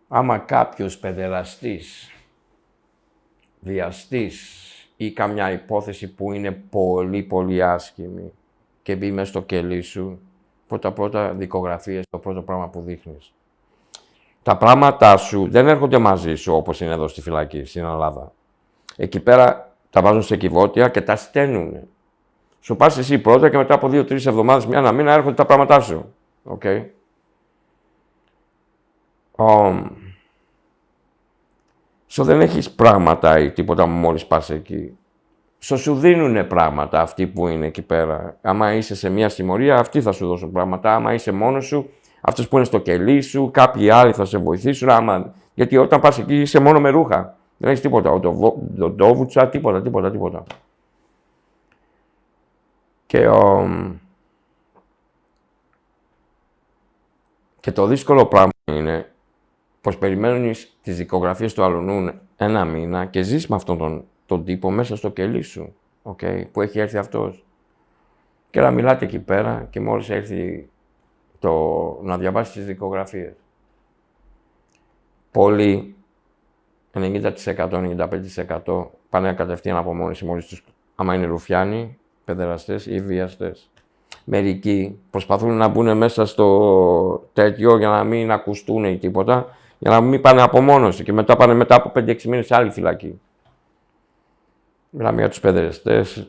Άμα κάποιος παιδεραστής, βιαστής ή καμιά υπόθεση που είναι πολύ πολύ άσχημη και μπει μέσα στο κελί σου, πρώτα δικογραφίες, το πρώτο πράγμα που δείχνεις. Τα πράγματά σου δεν έρχονται μαζί σου όπως είναι εδώ στη φυλακή, στην Ελλάδα. Εκεί πέρα τα βάζουν σε κυβότια και τα στέλνουν. Σου πας εσύ πρώτα και μετά από 2-3 εβδομάδες, ένα μήνα έρχονται τα πράγματά σου. Okay. Δεν έχεις πράγματα ή τίποτα μόλις πας εκεί. Σου δίνουνε πράγματα αυτοί που είναι εκεί πέρα. Άμα είσαι σε μια συμμορία, αυτοί θα σου δώσουν πράγματα. Άμα είσαι μόνος σου, αυτός που είναι στο κελί σου, κάποιοι άλλοι θα σε βοηθήσουν. Γιατί όταν πας εκεί είσαι μόνο με ρούχα. Δεν έχεις τίποτα. Οντόβουτσα, τίποτα. Και το δύσκολο πράγμα είναι πως περιμένεις τις δικογραφίες του αλουνού ένα μήνα και ζεις με αυτόν τον τύπο μέσα στο κελί σου, okay, που έχει έρθει αυτός. Και να μιλάτε εκεί πέρα και μόλις έρθει να διαβάσεις τις δικογραφίες. Πολλοί, 90%-95% πάνε κατευθείαν από μόνοι μόλις τους, άμα είναι ρουφιάνοι, παιδεραστές ή βιαστές. Μερικοί προσπαθούν να μπουν μέσα στο τέτοιο για να μην ακουστούν ή τίποτα, για να μην πάνε από μόνος και μετά πάνε μετά από 5-6 μήνες σε άλλη φυλακή. Μιλάμε για τους παιδεραστές,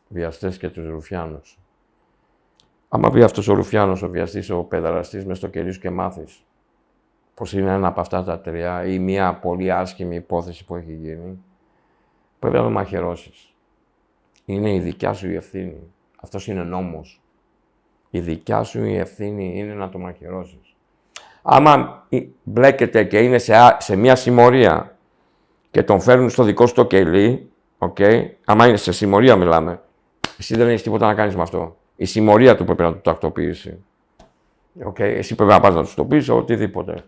βιαστές και τους ρουφιάνους. Άμα πει αυτός ο ρουφιάνος, ο βιαστής, ο παιδεραστής μες στο κελί σου και μάθεις πως είναι ένα από αυτά τα τρία ή μια πολύ άσχημη υπόθεση που έχει γίνει, πρέπει να το μαχαιρώσεις. Είναι η δικιά σου η ευθύνη. Αυτός είναι νόμος. Η δικιά σου η ευθύνη είναι να το μαχαιρώσεις. Άμα μπλέκεται και είναι σε μια συμμορία και τον φέρνουν στο δικό σου το κελί, okay, άμα είναι σε συμμορία μιλάμε, εσύ δεν έχεις τίποτα να κάνεις με αυτό. Η συμμορία του πρέπει να το τακτοποιήσει. Okay, εσύ πρέπει να πας να του το πεις, οτιδήποτε.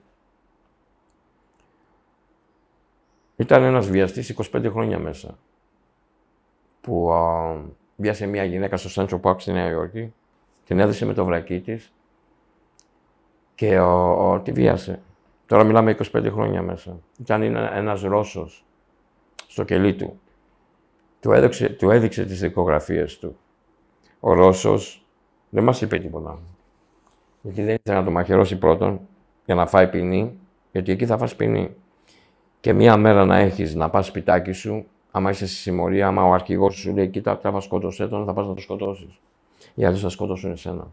Ήταν ένας βιαστής 25 χρόνια μέσα, που βιάσε μια γυναίκα στο Σέντσο Πάρκ στη Νέα Υόρκη, την έδεσε με το βρακί της και τη βίασε. Τώρα μιλάμε 25 χρόνια μέσα. Ήταν ένας Ρώσος στο κελί του. Του έδειξε τις δικογραφίες του. Ο Ρώσος δεν μας είπε τίποτα. Γιατί δεν ήθελε να το μαχαιρώσει πρώτον για να φάει ποινή, γιατί εκεί θα φας ποινή. Και μία μέρα να έχεις να πας σπιτάκι σου, άμα είσαι στη συμμορία, άμα ο αρχηγός σου λέει: Κοίτα, τράβα σκότωσέ τον, θα πας να το σκοτώσεις. Οι άλλοι θα σκοτώσουν εσένα.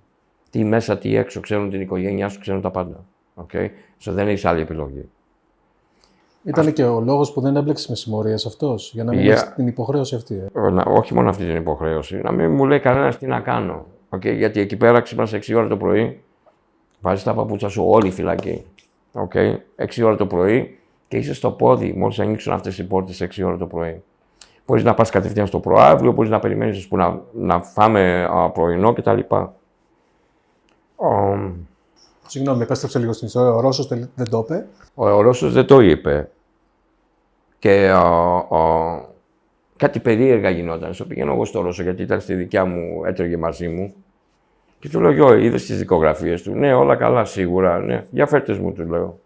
Τι μέσα, τι έξω, ξέρουν την οικογένειά σου, ξέρουν τα πάντα. Okay? Δεν έχεις άλλη επιλογή. Ήταν και ο λόγος που δεν έμπλεξες με συμμορίες αυτός, για να μην έχεις την υποχρέωση αυτή. Όχι μόνο αυτή την υποχρέωση. Να μην μου λέει κανένας τι να κάνω. Okay? Γιατί εκεί πέρα ξύπνας 6 ώρα το πρωί, βάζεις τα παπούτσια σου όλη η φυλακή. Okay? 6 ώρα το πρωί και είσαι στο πόδι, μόλις ανοίξουν αυτές οι πόρτες 6 ώρα το πρωί. Μπορείς να πας κατευθείαν στο προαύριο, μπορείς να περιμένεις να φάμε πρωινό κτλ. Συγγνώμη, επέστρεψε λίγο στην ιστορία. Ο Ρώσος δεν το είπε. Ο Ρώσος δεν το είπε. Και κάτι περίεργα γινόταν. Στο πηγαίνω εγώ στο Ρώσο, γιατί ήταν στη δικιά μου, έτρωγε μαζί μου. Και του λέω: Γιο, είδες τις δικογραφίες του? Ναι, όλα καλά, σίγουρα. Ναι, για φέρτες μου, του λέω.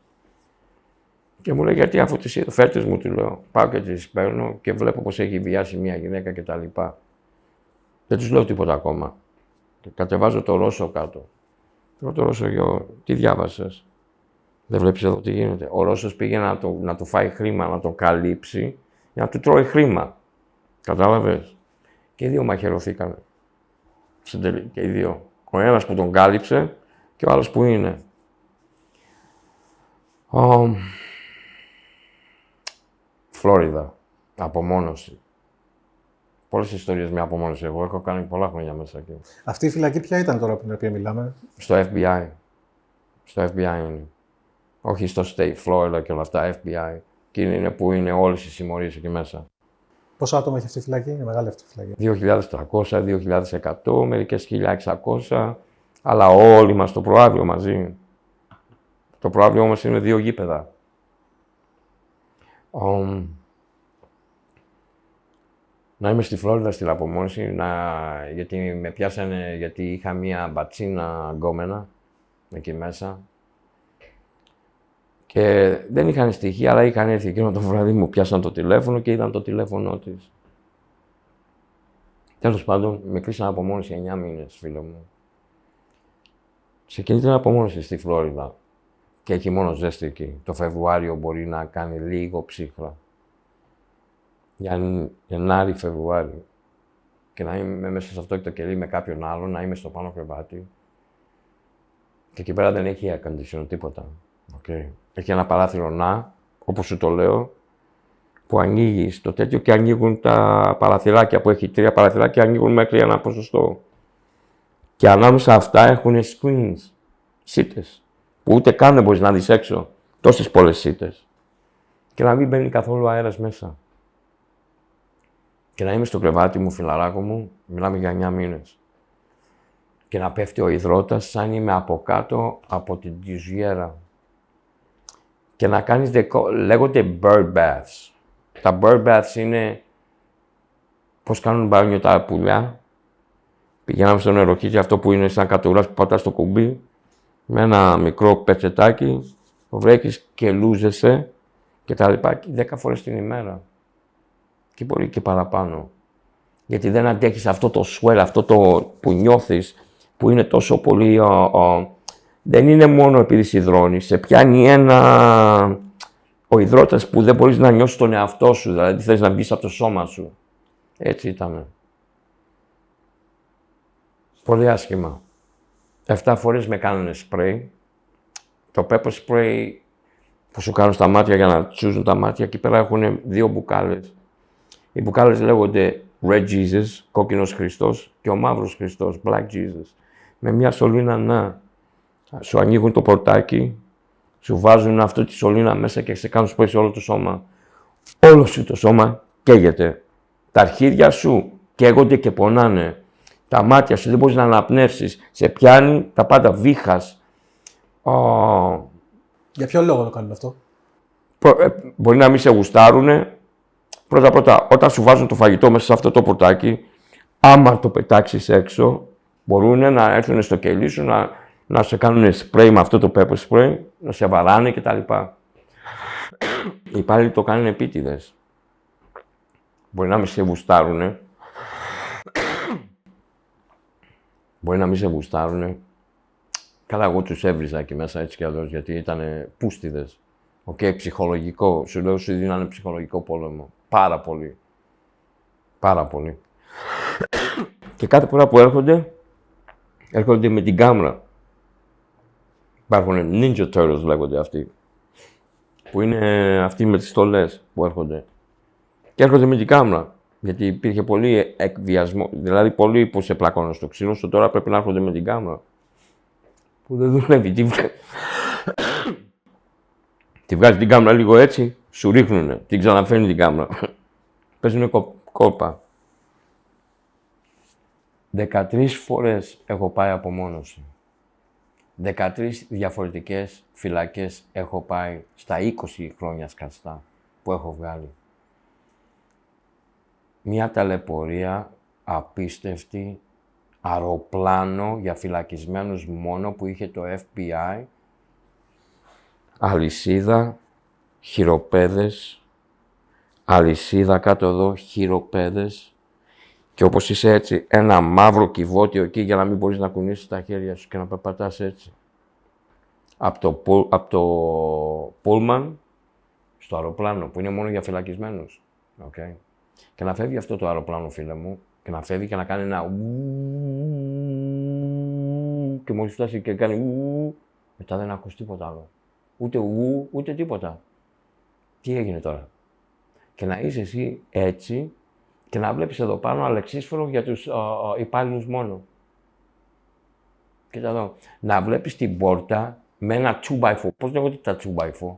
Και μου λέει: Γιατί αφού τις είδα, φέρτες μου, του λέω. Πάω και τις παίρνω και βλέπω πως έχει βιάσει μια γυναίκα κτλ. Δεν τους λέω τίποτα ακόμα. Και κατεβάζω το Ρώσο κάτω. Λέω το Ρώσο: Γιο, τι διάβασες? Δεν βλέπεις εδώ τι γίνεται? Ο Ρώσος πήγε να του φάει χρήμα, να τον καλύψει, για να του τρώει χρήμα. Κατάλαβες? Και οι δύο μαχαιρωθήκανε. Και οι δύο. Ο ένας που τον κάλυψε και ο άλλος που είναι. Φλόριδα. Απομόνωση. Πολλές ιστορίες με απομόνωση. Εγώ έχω κάνει πολλά χρόνια μέσα εκεί. Αυτή η φυλακή ποια ήταν τώρα που την οποία μιλάμε? Στο FBI. Στο FBI είναι. Όχι στο State, Florida και όλα αυτά, FBI. Και είναι που είναι όλες οι συμμορίες εκεί μέσα. Πόσα άτομα έχει αυτή η φυλακή? Είναι μεγάλη αυτή η φυλακή. 2.300, 2.100, μερικές 1.600, αλλά όλοι μας στο προαύριο μαζί. Το προαύριο όμως είναι 2 γήπεδα. Να είμαι στη Φλόριδα στην απομόνωση, γιατί με πιάσανε, γιατί είχα μία μπατσίνα γκόμενα εκεί μέσα. Και δεν είχαν στοιχεία, αλλά είχαν έρθει εκείνο το βράδυ, μου πιάσαν το τηλέφωνο και είδαν το τηλέφωνό της. Τέλος πάντων, με κλείσαν απομόνωση 9 μήνες, φίλε μου. Σε εκείνη την απομόνωση στη Φλόριδα, και έχει μόνο ζέστη εκεί. Το Φεβρουάριο μπορεί να κάνει λίγο ψύχρα. Για Γενάρη, Φεβρουάριο. Και να είμαι μέσα σε αυτό το κελί με κάποιον άλλον, να είμαι στο πάνω κρεβάτι. Και εκεί πέρα δεν έχει air conditioner, τίποτα. Okay. Έχει ένα παράθυρο όπως σου το λέω, που ανοίγει το τέτοιο και ανοίγουν τα παραθυράκια, που έχει 3 παραθυράκια, ανοίγουν μέχρι ένα ποσοστό. Και ανάμεσα αυτά έχουν screens, σίτες, που ούτε καν δεν μπορείς να δεις έξω. Τόσες πολλές σίτες. Και να μην μπαίνει καθόλου αέρας μέσα. Και να είμαι στο κρεβάτι μου, φιλαράκο μου, μιλάμε για 9 μήνες. Και να πέφτει ο υδρότας σαν είμαι από κάτω από την τυζιέρα. Και να κάνεις, λέγονται bird baths. Τα bird baths είναι πώς κάνουν μπάνιο τα πουλιά. Πηγαίναμε στο νεροχύτη, αυτό που είναι σαν κατουράς που πατάς το κουμπί, με ένα μικρό πετσετάκι, το βρέχεις και λούζεσαι και τα λοιπά, 10 φορές την ημέρα. Και μπορεί και παραπάνω. Γιατί δεν αντέχεις αυτό το swell, αυτό το που νιώθεις, που είναι τόσο πολύ... δεν είναι μόνο επειδή σιδρώνεις, σε πιάνει ο υδρότας που δεν μπορείς να νιώσεις τον εαυτό σου, δηλαδή θες να βγεις από το σώμα σου. Έτσι ήτανε. Πολύ άσχημα. 7 φορές με κάνανε σπρέι. Το pepper spray που σου κάνουν στα μάτια για να τσούζουν τα μάτια, εκεί πέρα έχουν 2 μπουκάλες. Οι μπουκάλες λέγονται Red Jesus, κόκκινος Χριστός, και ο μαύρος Χριστός, Black Jesus. Με μια σωλήνα σου ανοίγουν το πορτάκι, σου βάζουν αυτή τη σωλήνα μέσα και σε κάνουν σπρέι σε όλο το σώμα. Όλο σου το σώμα καίγεται. Τα αρχίδια σου καίγονται και πονάνε. Τα μάτια σου δεν μπορείς να αναπνεύσεις. Σε πιάνει τα πάντα βήχας. Για ποιο λόγο το κάνουν αυτό? Μπορεί να μην σε γουστάρουνε. Πρώτα, όταν σου βάζουν το φαγητό μέσα σε αυτό το πορτάκι, άμα το πετάξεις έξω, μπορούν να έρθουν στο κελί σου, να σε κάνουν σπρέι με αυτό το pepper spray, να σε βαράνε κτλ. Οι υπάλληλοι το κάνουν επίτηδες. Μπορεί να μην σε γουστάρουνε. Μπορεί να μην σε γουστάρουνε. Καλά, εγώ τους έβριζα εκεί μέσα έτσι κι αλλιώς, γιατί ήταν πούστιδες. Ψυχολογικό. Σου λέω, σου δίνανε ψυχολογικό πόλεμο. Πάρα πολύ. Πάρα πολύ. Και κάθε φορά που έρχονται με την κάμερα. Υπάρχουν Ninja Turtles λέγονται αυτοί. Που είναι αυτοί με τις στολές που έρχονται. Και έρχονται με την κάμερα. Γιατί υπήρχε πολύ εκβιασμό. Δηλαδή, πολλοί που σε πλακώνουν στο ξύλο, τώρα πρέπει να έρχονται με την κάμερα. Που δεν δουλεύει. Τη βγάζει την κάμερα λίγο έτσι, σου ρίχνουνε. Την ξαναφέρνει την κάμερα. Παίζουνε κόλπα. 13 φορές έχω πάει απομόνωση. 13 διαφορετικές φυλακές έχω πάει στα 20 χρόνια σκαστά που έχω βγάλει. Μια ταλαιπωρία απίστευτη, αεροπλάνο για φυλακισμένους μόνο που είχε το FBI, αλυσίδα, χειροπέδες, αλυσίδα κάτω εδώ, χειροπέδες, και όπως είσαι έτσι, ένα μαύρο κυβότιο εκεί για να μην μπορείς να κουνήσεις τα χέρια σου και να περπατάς έτσι. Από το πούλμαν στο αεροπλάνο, που είναι μόνο για φυλακισμένους. Okay. Και να φεύγει αυτό το αεροπλάνο, φίλε μου, και να φεύγει και να κάνει ένα και μόλις φτάσει και κάνει μετά δεν ακούς τίποτα άλλο. Ούτε ούτε τίποτα. Τι έγινε τώρα? Και να είσαι εσύ έτσι και να βλέπεις εδώ πάνω αλεξίσφαιρο για τους υπάλληλους μόνο. Κοίτα εδώ. Να βλέπεις την πόρτα με ένα 2x4. Πώς λέγονται τα 2x4?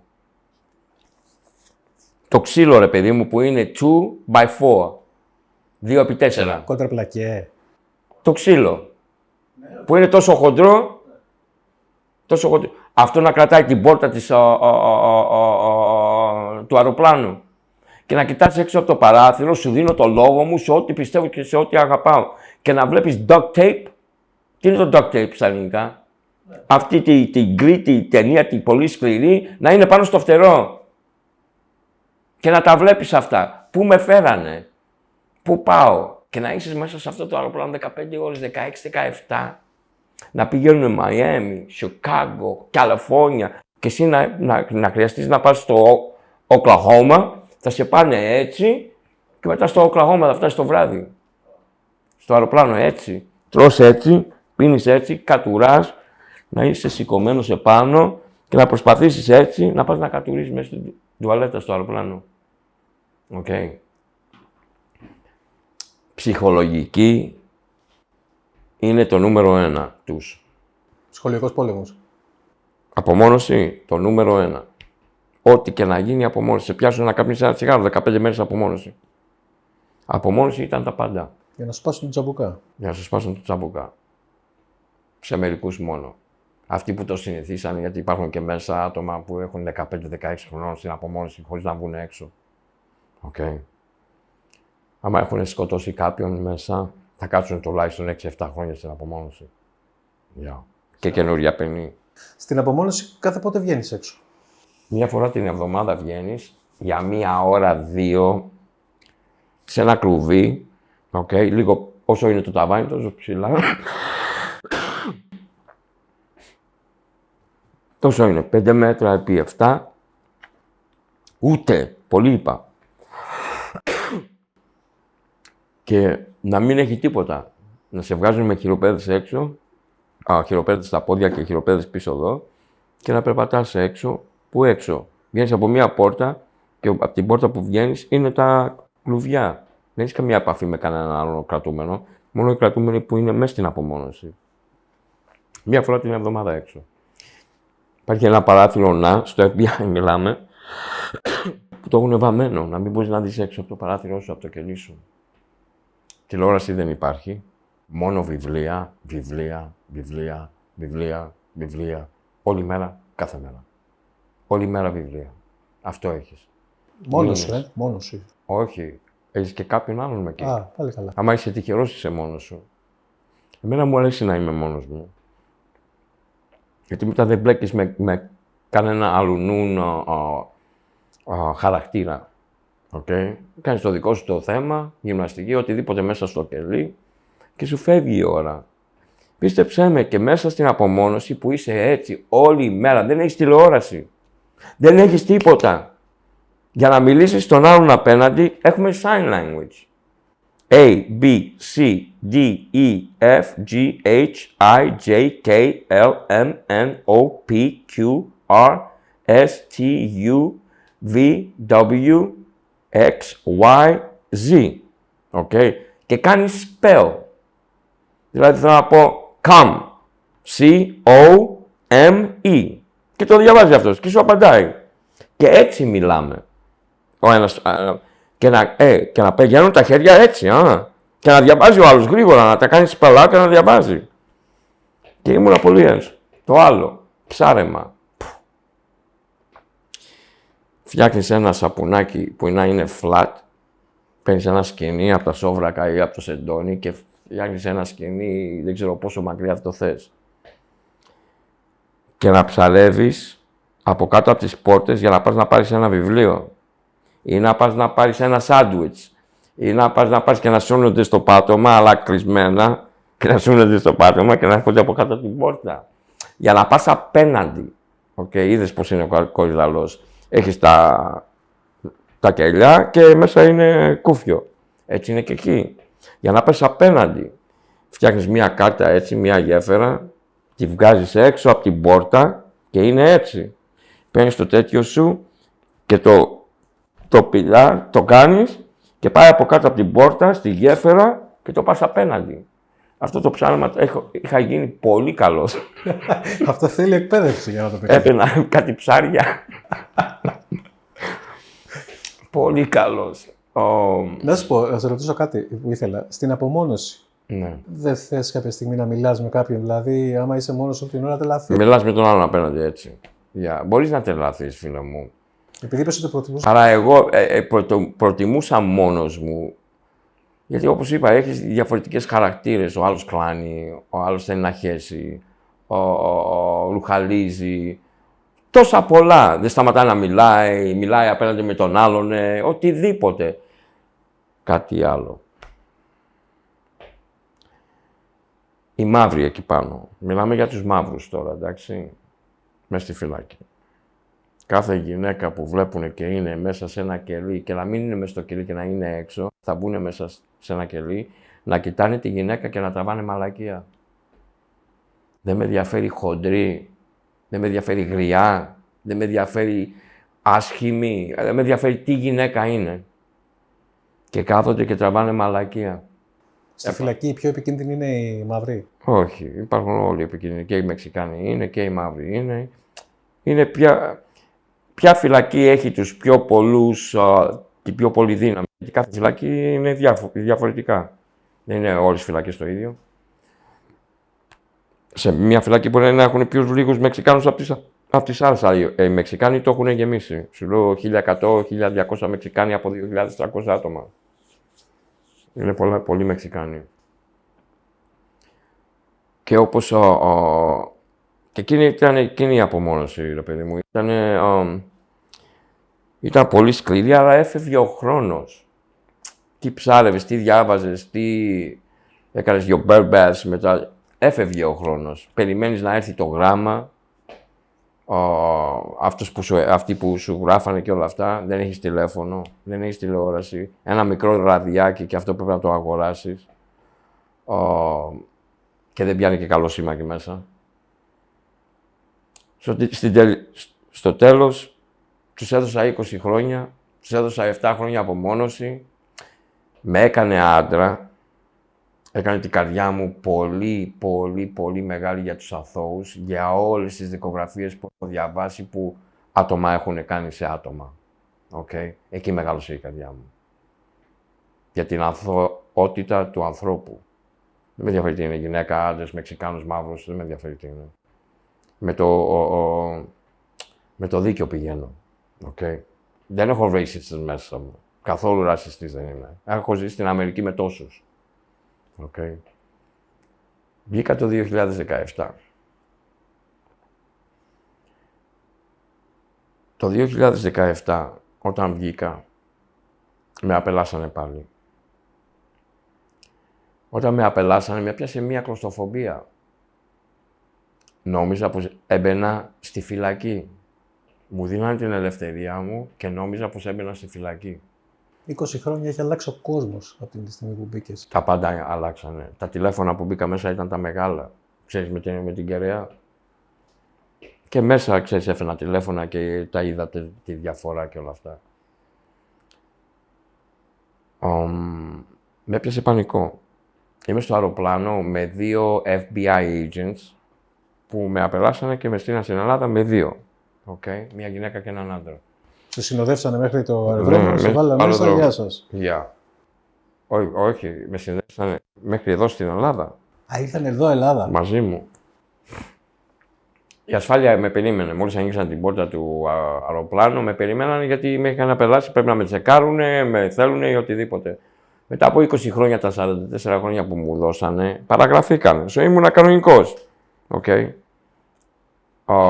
Το ξύλο, ρε παιδί μου, που είναι 2x4. 2x4. Κοντραπλακέ. Το ξύλο. Που είναι τόσο χοντρό. Τόσο χοντρό. Αυτό να κρατάει την πόρτα του αεροπλάνου. Και να κοιτάς έξω από το παράθυρο, σου δίνω το λόγο μου σε ό,τι πιστεύω και σε ό,τι αγαπάω. Και να βλέπεις duct tape. Τι είναι το duct tape στα ελληνικά? αυτή την γκρίτη ταινία, την πολύ σκληρή, να είναι πάνω στο φτερό. Και να τα βλέπεις αυτά. Πού με φέρανε, πού πάω. Και να είσαι μέσα σε αυτό το αεροπλάνο 15 ώρες, 16-17. Να πηγαίνουν Μαϊάμι, Σικάγο, Καλιφόρνια. Και εσύ να χρειαστείς να πας στο Οκλαχώμα, θα σε πάνε έτσι και μετά στο Οκλαχώμα θα φτάσεις το βράδυ. Στο αεροπλάνο έτσι. Τρως έτσι, πίνεις έτσι, κατουράς, να είσαι σηκωμένος επάνω και να προσπαθήσεις έτσι να πας να κατουρίσεις μέσα στην τουαλέτα στο αεροπλάνο. Οκ. Ψυχολογική είναι το νούμερο 1 τους. Σχολικός πόλεμος. Απομόνωση, το νούμερο 1. Ό,τι και να γίνει, απομόνωση. Σε πιάσουν να καπνίσεις ένα τσιγάρο, 15 μέρες απομόνωση. Απομόνωση ήταν τα πάντα. Για να σου σπάσουν το τσαμπουκά. Για να σου σπάσουν το τσαμπουκά. Σε μερικούς μόνο. Αυτοί που το συνηθίσαν, γιατί υπάρχουν και μέσα άτομα που έχουν 15-16 χρονών στην απομόνωση χωρίς να βγουν έξω. Οκ. Άμα έχουν σκοτώσει κάποιον μέσα, θα κάτσουν τουλάχιστον 6-7 χρόνια στην απομόνωση. Yeah. Και καινούρια ποινή. Στην απομόνωση κάθε πότε βγαίνεις έξω? Μία φορά την εβδομάδα βγαίνεις για 1 ώρα, 2, σε ένα κλουβί, λίγο όσο είναι το ταβάνι, τόσο ψηλά. Τόσο είναι, 5 μέτρα επί 7, ούτε, πολύ είπα. Και να μην έχει τίποτα. Να σε βγάζουν με χειροπέδες έξω, χειροπέδες στα πόδια και χειροπέδες πίσω εδώ, και να περπατάς έξω. Πού έξω? Βγαίνεις από μία πόρτα και από την πόρτα που βγαίνεις είναι τα κλουβιά. Δεν έχεις καμία επαφή με κανέναν άλλο κρατούμενο, μόνο οι κρατούμενοι που είναι μέσα στην απομόνωση. Μία φορά την εβδομάδα έξω. Υπάρχει ένα παράθυρο στο FBI μιλάμε, που το έχουν βαμμένο, να μην μπορείς να δεις έξω από το παράθυρό σου, από το κελί σου. Τηλεόραση δεν υπάρχει, μόνο βιβλία, όλη μέρα, κάθε μέρα. Όλη μέρα βιβλία. Αυτό έχεις. Μόνος σου, μόνος σου. Όχι, έχεις και κάποιον άλλον με εκεί. Πάλι καλά. Άμα είσαι τυχερός είσαι μόνος σου. Εμένα μου αρέσει να είμαι μόνος μου. Γιατί μετά δεν μπλέκεις με κανένα αλλουνούν χαρακτήρα. Κάνεις το δικό σου το θέμα, γυμναστική, οτιδήποτε μέσα στο κελί και σου φεύγει η ώρα. Πίστεψέ με, και μέσα στην απομόνωση που είσαι έτσι όλη η μέρα, δεν έχεις τηλεόραση, δεν έχεις τίποτα. Για να μιλήσεις στον άλλον απέναντι έχουμε sign language. A, B, C, D, E, F, G, H, I, J, K, L, M, N, O, P, Q, R, S, T, U, V, W, X, Y, Z. Και κάνεις spell. Δηλαδή θέλω να πω come. C-O-M-E. Και το διαβάζει αυτός και σου απαντάει. Και έτσι μιλάμε. Ο ένας, και να πηγαίνουν τα χέρια έτσι. Και να διαβάζει ο άλλος γρήγορα, να τα κάνει σπαλά και να διαβάζει. Και ήμουν πολύ ένσω. Το άλλο, ψάρεμα. Φτιάχνεις ένα σαπουνάκι που να είναι flat, παίρνεις ένα σκηνή από τα σόβρακα ή από το σεντόνι και φτιάχνεις ένα σκηνή, δεν ξέρω πόσο μακριά το θες. Και να ψαρεύεις από κάτω από τις πόρτες για να πας να πάρεις ένα βιβλίο. Ή να πας να πάρεις ένα σάντουιτς. Ή να πας να πάρεις και να σώνονται στο πάτωμα, αλλά κρισμένα, και να σώνονται στο πάτωμα και να έρχονται από κάτω από την πόρτα. Για να πας απέναντι. Είδες πώς είναι ο κορυδαλός. Έχεις τα κελιά και μέσα είναι κούφιο. Έτσι είναι και εκεί. Για να πας απέναντι. Φτιάχνεις μία κάρτα έτσι, μία γέφυρα, τη βγάζεις έξω από την πόρτα και είναι έτσι. Παίρνεις το τέτοιο σου και το πηλά, το κάνεις και πάει από κάτω από την πόρτα στη γέφυρα και το πας απέναντι. Αυτό το ψάρεμα είχα γίνει πολύ καλός. Αυτό θέλει εκπαίδευση για να το πει. Έπαιρνα κάτι ψάρια. Πολύ καλός. Να σου πω, να σε ρωτήσω κάτι που ήθελα. Στην απομόνωση, ναι. Δεν θες κάποια στιγμή να μιλάς με κάποιον, δηλαδή άμα είσαι μόνος σου την ώρα τρελαθείς? Μιλάς με τον άλλον απέναντι έτσι. Μπορείς να τρελαθείς, φίλε μου. Επειδή είπες ότι προτιμούσα. Αλλά εγώ προτιμούσα μόνος μου. Γιατί όπως είπα, έχεις διαφορετικές χαρακτήρες. Ο άλλος κλάνει, ο άλλος θέλει να χέσει, ρουχαλίζει. Τόσα πολλά. Δεν σταματάει να μιλάει απέναντι με τον άλλον, οτιδήποτε. Κάτι άλλο. Οι μαύροι εκεί πάνω. Μιλάμε για τους μαύρους τώρα, εντάξει. Μες στη φυλακή. Κάθε γυναίκα που βλέπουν και είναι μέσα σε ένα κελί και να μην είναι μέσα στο κελί και να είναι έξω, θα μπουν μέσα σε ένα κελί, να κοιτάνε τη γυναίκα και να τραβάνε μαλακία. Δεν με ενδιαφέρει χοντρή, δεν με ενδιαφέρει γριά, δεν με ενδιαφέρει άσχημη, δεν με ενδιαφέρει τι γυναίκα είναι. Και κάθονται και τραβάνε μαλακία. Στη φυλακή η πιο επικίνδυνη είναι οι μαύροι. Όχι, υπάρχουν όλοι οι επικίνδυνοι. Και οι Μεξικάνοι είναι και οι μαύροι είναι. Είναι ποια φυλακή έχει τους πιο πολλούς και πιο πολύ δύναμη. Γιατί κάθε φυλακή είναι διαφορετικά. Δεν είναι όλες οι φυλακές το ίδιο. Σε μια φυλακή μπορεί να έχουν πιο λίγους Μεξικάνους από τις άλλες. Οι Μεξικάνοι το έχουν γεμίσει. Σου λέω 1.100-1.200 Μεξικάνοι από 2.300 άτομα. Είναι πολλοί Μεξικάνοι. Και όπως και εκείνη η απομόνωση, ρε παιδί μου. Ήταν πολύ σκληρή, αλλά έφευγε ο χρόνος. Τι ψάρευες, τι διάβαζες, τι έκανες your bear baths μετά. Έφευγε ο χρόνος. Περιμένεις να έρθει το γράμμα. Αυτοί που σου γράφανε και όλα αυτά. Δεν έχεις τηλέφωνο, δεν έχεις τηλεόραση. Ένα μικρό ραδιάκι και αυτό πρέπει να το αγοράσεις. Και δεν πιάνει και καλό σήμα εκεί μέσα. Στο τέλος, τους έδωσα 20 χρόνια, τους έδωσα 7 χρόνια απομόνωση. Με έκανε άντρα. Έκανε την καρδιά μου πολύ μεγάλη για τους αθώους, για όλες τις δικογραφίες που έχω διαβάσει που άτομα έχουν κάνει σε άτομα. Okay. Εκεί μεγάλωσε η καρδιά μου. Για την αθωότητα του ανθρώπου. Δεν με ενδιαφέρει τι είναι γυναίκα, άντρες, Μεξικάνους, μαύρους, δεν με ενδιαφέρει τι είναι. Με το δίκιο πηγαίνω. Okay. Δεν έχω racist μέσα μου. Καθόλου ρατσιστής δεν είμαι. Έχω ζήσει στην Αμερική με τόσους. Okay. Βγήκα το 2017. Το 2017, όταν βγήκα, με απελάσανε πάλι. Όταν με απελάσανε, με έπιασε μία κλωστοφοβία. Νόμιζα πως έμπαινα στη φυλακή. Μου δίνανε την ελευθερία μου και νόμιζα πως έμπαινα στη φυλακή. 20 χρόνια έχει αλλάξει ο κόσμος από την στιγμή που μπήκες. Τα πάντα αλλάξανε. Τα τηλέφωνα που μπήκα μέσα ήταν τα μεγάλα. Ξέρεις, με την κεραία. Και μέσα, ξέρεις, έφερα τηλέφωνα και τα είδατε τη διαφορά και όλα αυτά. Με έπιασε πανικό. Είμαι στο αεροπλάνο με 2 FBI agents που με απελάσανε και με στείλαν στην Ελλάδα με 2. Okay. Μια γυναίκα και έναν άντρα. Σε συνοδεύσανε μέχρι το αεροδρόμιο, σε βάλανε μέσα, γεια σας. Γεια. Όχι, με συνοδεύσανε μέχρι εδώ στην Ελλάδα. Α, ήρθαν εδώ Ελλάδα. Μαζί μου. Η ασφάλεια με περίμενε. Μόλις ανοίξαν την πόρτα του αεροπλάνου, με περίμεναν γιατί με είχαν απελάσει. Πρέπει να με τσεκάρουνε, με θέλουνε ή οτιδήποτε. Μετά από 20 χρόνια, τα 44 χρόνια που μου δώσανε, παραγραφήκανε. Ήμουν κανονικός. Okay.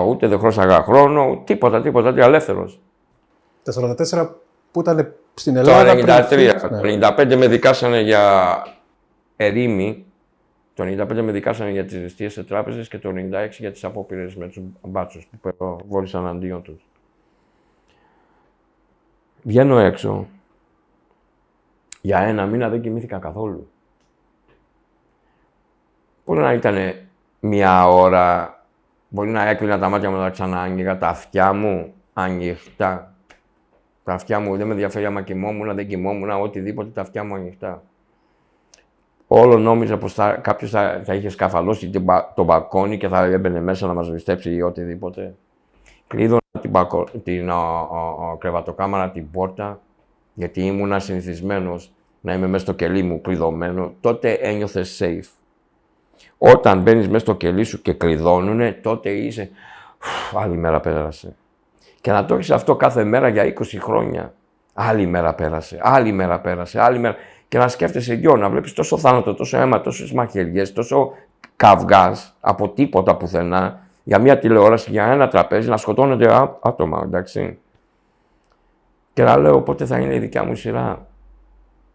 Ούτε δεν χρώσαγα χρόνο, τίποτα, ελεύθερος. Τα 44 που ήταν στην Ελλάδα. Το 93. Το 95 με δικάσανε για ερήμη. Το 95 με δικάσανε για τις ληστείες σε τράπεζες και το 96 για τις απόπειρες με τους μπάτσους που βόλησαν αντίον τους. Βγαίνω έξω. Για 1 μήνα δεν κοιμήθηκα καθόλου. Μπορεί να ήταν 1 ώρα, μπορεί να έκλεινα τα μάτια μου να ξαναάνοιγα, τα αυτιά μου ανοιχτά. Τα αυτιά μου δεν με ενδιαφέρει άμα κοιμόμουν, δεν κοιμόμουν, οτιδήποτε, τα αυτιά μου ανοιχτά. Όλο νόμιζα πως κάποιος θα είχε σκαφαλώσει το μπαλκόνι και θα έμπαινε μέσα να μας ληστέψει ή οτιδήποτε. Κλείδωνα την κρεβατοκάμαρα, την πόρτα, γιατί ήμουνα συνηθισμένος να είμαι μέσα στο κελί μου κλειδωμένο. Τότε ένιωθες safe. Όταν μπαίνεις μέσα στο κελί σου και κλειδώνουνε, τότε είσαι άλλη μέρα πέρασε. Και να το έχεις αυτό κάθε μέρα για 20 χρόνια. Άλλη μέρα πέρασε, άλλη μέρα. Και να σκέφτεσαι να βλέπεις τόσο θάνατο, τόσο αίμα, τόσες μαχαιριές, τόσο καυγάς από τίποτα πουθενά για μια τηλεόραση, για ένα τραπέζι, να σκοτώνονται άτομα, εντάξει. Και να λέω πότε θα είναι η δικιά μου σειρά.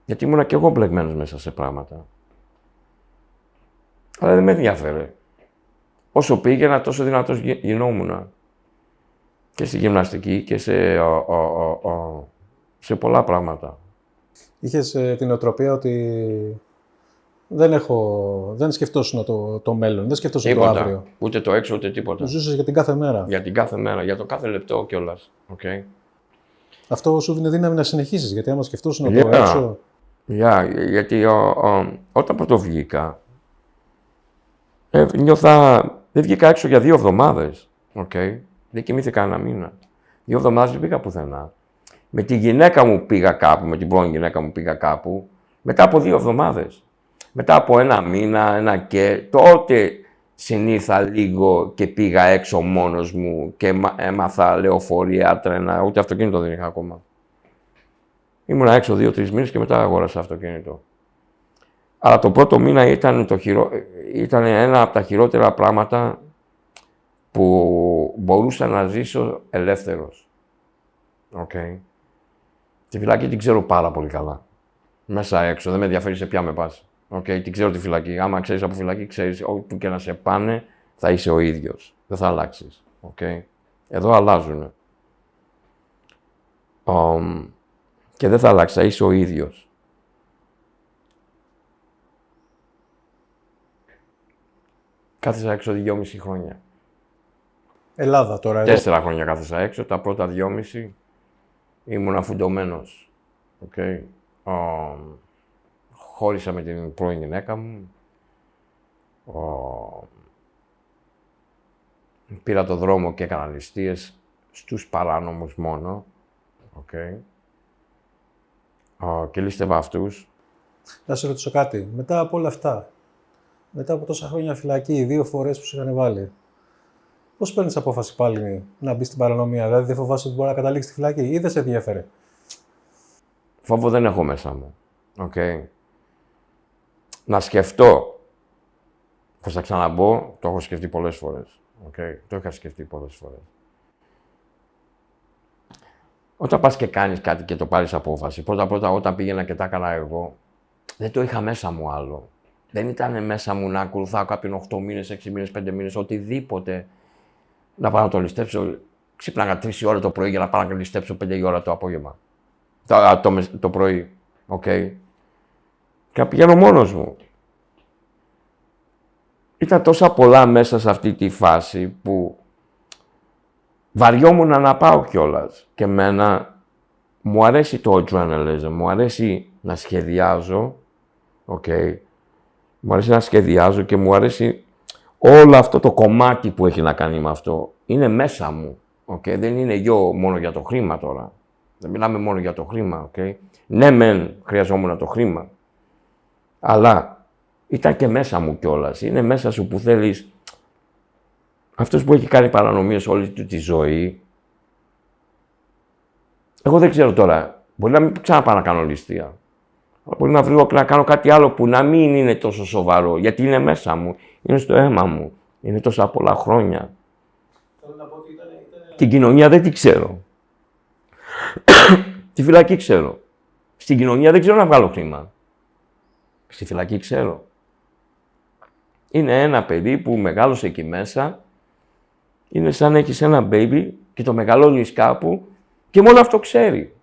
Γιατί ήμουνα κι εγώ μπλεγμένος μέσα σε πράγματα. Αλλά δεν με ενδιαφέρε. Όσο πήγαινα, τόσο δυνατός γινόμουν. Και στη γυμναστική και σε πολλά πράγματα. Είχες την νοοτροπία ότι δεν σκεφτόσουν το μέλλον, δεν σκεφτόσουν το αύριο. Ούτε το έξω, ούτε τίποτα. Ζούσες για την κάθε μέρα. Για την κάθε μέρα, για το κάθε λεπτό κιόλας. Okay. Αυτό σου δίνει δύναμη να συνεχίσεις, γιατί άμα σκεφτόσουν το έξω... Γιατί όταν πρωτοβγήκα, δεν βγήκα έξω για 2 εβδομάδες. Okay. Δεν κοιμήθηκα ένα μήνα. 2 εβδομάδες δεν πήγα πουθενά. Με τη γυναίκα μου πήγα κάπου, με την πρώην γυναίκα μου πήγα κάπου, μετά από 2 εβδομάδες. Μετά από 1 μήνα, τότε συνήθα λίγο και πήγα έξω μόνος μου και έμαθα λεωφορεία, τρένα, ούτε αυτοκίνητο δεν είχα ακόμα. Ήμουνα έξω 2-3 μήνες και μετά αγόρασα αυτοκίνητο. Αλλά το πρώτο μήνα ήταν ένα από τα χειρότερα πράγματα που μπορούσα να ζήσω ελεύθερος. Okay. Τη φυλακή την ξέρω πάρα πολύ καλά. Μέσα έξω, δεν με ενδιαφέρει σε ποια με πας. Okay. Την ξέρω τη φυλακή. Άμα ξέρεις από φυλακή, ξέρεις όπου και να σε πάνε, θα είσαι ο ίδιος. Δεν θα αλλάξεις. Okay. Εδώ αλλάζουν. Και δεν θα αλλάξει, θα είσαι ο ίδιος. Κάθισα έξω 2,5 χρόνια. Ελλάδα τώρα. 4 χρόνια κάθισα έξω, τα πρώτα 2,5 ήμουν αφουντωμένος. Okay. Χώρισα με την πρώην γυναίκα μου. Πήρα το δρόμο και έκανα ληστείες στους παράνομους μόνο. Okay. Και λίστευα αυτούς. Να σε ρωτήσω κάτι. Μετά από όλα αυτά, μετά από τόσα χρόνια φυλακή, 2 φορές που σε είχαν βάλει, πώς παίρνεις απόφαση πάλι να μπεις στην παρανομία? Δηλαδή δεν φοβάσαι ότι μπορεί να καταλήξει στη φυλακή ή δεν σε ενδιαφέρε? Φόβο δεν έχω μέσα μου. Okay. Να σκεφτώ πως θα ξαναμπω, το έχω σκεφτεί πολλές φορές. Okay. Το είχα σκεφτεί πολλές φορές. Όταν πας και κάνεις κάτι και το πάρεις απόφαση, πρώτα όταν πήγαινα και τα έκανα εγώ, δεν το είχα μέσα μου άλλο. Δεν ήταν μέσα μου να ακολουθάω κάποιον 8 μήνες, 6 μήνες, 5 μήνες, οτιδήποτε. Να πάω να το ληστέψω. Ξύπναγα 3 η ώρα το πρωί για να πάω να ληστέψω 5 η ώρα το απόγευμα. Το πρωί. Okay. Και να πηγαίνω μόνος μου. Ήταν τόσα πολλά μέσα σε αυτή τη φάση που βαριόμουν να πάω κιόλας. Και εμένα μου αρέσει το journalism, μου αρέσει να σχεδιάζω. Okay. Μου αρέσει να σχεδιάζω και μου αρέσει όλο αυτό το κομμάτι που έχει να κάνει με αυτό. Είναι μέσα μου. Okay. Δεν είναι μόνο για το χρήμα τώρα. Δεν μιλάμε μόνο για το χρήμα. Okay. Ναι, μεν χρειαζόμουν το χρήμα. Αλλά ήταν και μέσα μου κιόλας. Είναι μέσα σου που θέλεις. Αυτός που έχει κάνει παρανομίες όλη του τη ζωή. Εγώ δεν ξέρω τώρα. Μπορεί να μην ξαναπάω να κάνω ληστεία. Μπορεί να βρω να κάνω κάτι άλλο που να μην είναι τόσο σοβαρό. Γιατί είναι μέσα μου. Είναι στο αίμα μου. Είναι τόσα πολλά χρόνια. Θέλω να πω ότι την κοινωνία δεν την ξέρω. Τη φυλακή ξέρω. Στην κοινωνία δεν ξέρω να βγάλω χρήμα. Στη φυλακή ξέρω. Είναι ένα παιδί που μεγάλωσε εκεί μέσα. Είναι σαν να έχεις ένα baby και το μεγαλώνεις κάπου και μόνο αυτό ξέρει.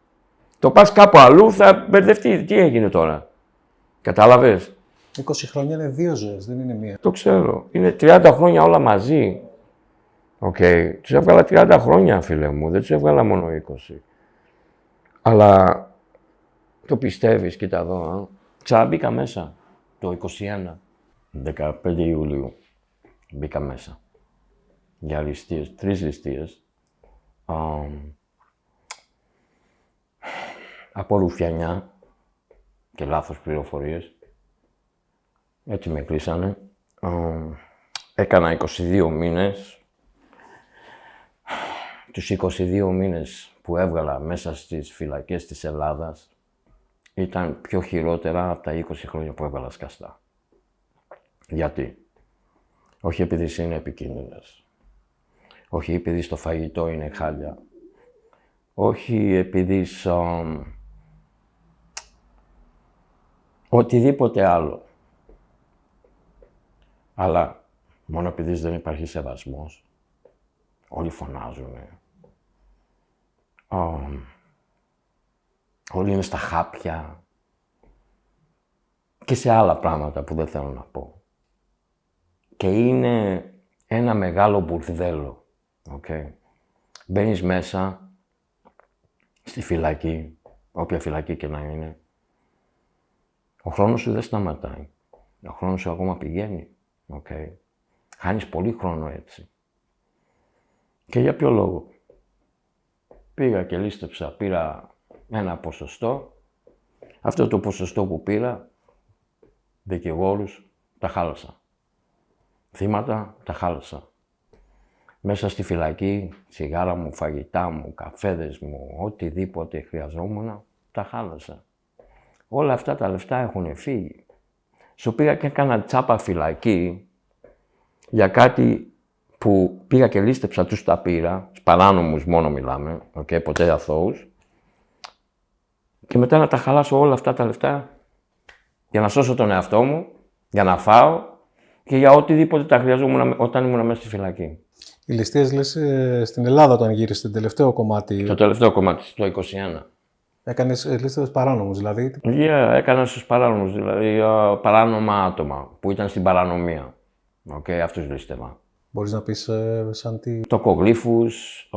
Το πας κάπου αλλού θα μπερδευτεί. Τι έγινε τώρα. Κατάλαβες. 20 χρόνια είναι 2 ζωές, δεν είναι μία. Το ξέρω. Είναι 30 χρόνια όλα μαζί. Okay. Τους έβγαλα 30 χρόνια, φίλε μου. Δεν τους έβγαλα μόνο 20. Αλλά το πιστεύεις, κοίτα εδώ. Ξαναμπήκα μέσα το 21. 15 Ιουλίου μπήκα μέσα. Για ληστείες, 3 ληστείες. Από ρουφιανιά και λάθος πληροφορίες. Έτσι με κλείσανε. Έκανα 22 μήνες. Τους 22 μήνες που έβγαλα μέσα στις φυλακές της Ελλάδας ήταν πιο χειρότερα από τα 20 χρόνια που έβγαλα σκαστά. Γιατί? Όχι επειδή είναι επικίνδυνες. Όχι επειδή στο φαγητό είναι χάλια. Όχι επειδή οτιδήποτε άλλο. Αλλά μόνο επειδή δεν υπάρχει σεβασμός. Όλοι φωνάζουνε. Όλοι είναι στα χάπια. Και σε άλλα πράγματα που δεν θέλω να πω. Και είναι ένα μεγάλο μπουρδέλο. Okay. Μπαίνεις μέσα στη φυλακή, όποια φυλακή και να είναι. Ο χρόνος σου δεν σταματάει. Ο χρόνος σου ακόμα πηγαίνει. Okay. Χάνεις πολύ χρόνο έτσι. Και για ποιο λόγο? Πήγα και λίστεψα, πήρα ένα ποσοστό. Αυτό το ποσοστό που πήρα, δικηγόρους, τα χάλασα. Θύματα, τα χάλασα. Μέσα στη φυλακή, τσιγάρα μου, φαγητά μου, καφέδες μου, οτιδήποτε χρειαζόμουν, τα χάλασα. Όλα αυτά τα λεφτά έχουν φύγει. Σου πήγα και έκανα τσάπα φυλακή για κάτι που πήγα και λίστεψα, τους τα πήρα, παράνομους μόνο μιλάμε, okay, ποτέ αθώους. Και μετά να τα χαλάσω όλα αυτά τα λεφτά για να σώσω τον εαυτό μου, για να φάω και για οτιδήποτε τα χρειαζόμουν όταν ήμουν μέσα στη φυλακή. Οι ληστείες, λες, στην Ελλάδα όταν γύρισες, το τελευταίο κομμάτι. Το τελευταίο κομμάτι, το 21. Έκανες ληστείες παράνομους, δηλαδή. Έκανα στους παράνομους, δηλαδή παράνομα άτομα που ήταν στην παρανομία. Okay, αυτούς λίστευα. Μπορείς να πεις σαν τι... Τοκογλύφους,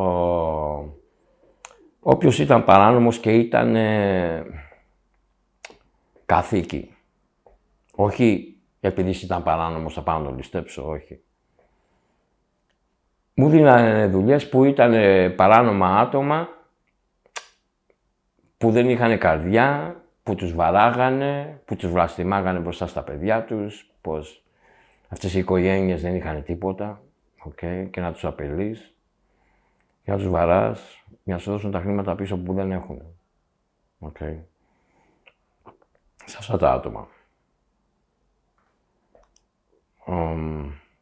όποιος ήταν παράνομος και ήταν καθήκη. Όχι επειδή ήταν παράνομος θα πάω να το ληστέψω, όχι. Μου δίνανε δουλειές που ήταν παράνομα άτομα, που δεν είχαν καρδιά, που τους βαράγανε, που τους βλαστημάγανε μπροστά στα παιδιά τους, πως αυτές οι οικογένειες δεν είχαν τίποτα, okay, και να τους απειλείς και να τους βαράς για να σου δώσουν τα χρήματα πίσω που δεν έχουν. Okay. Σε αυτά τα άτομα.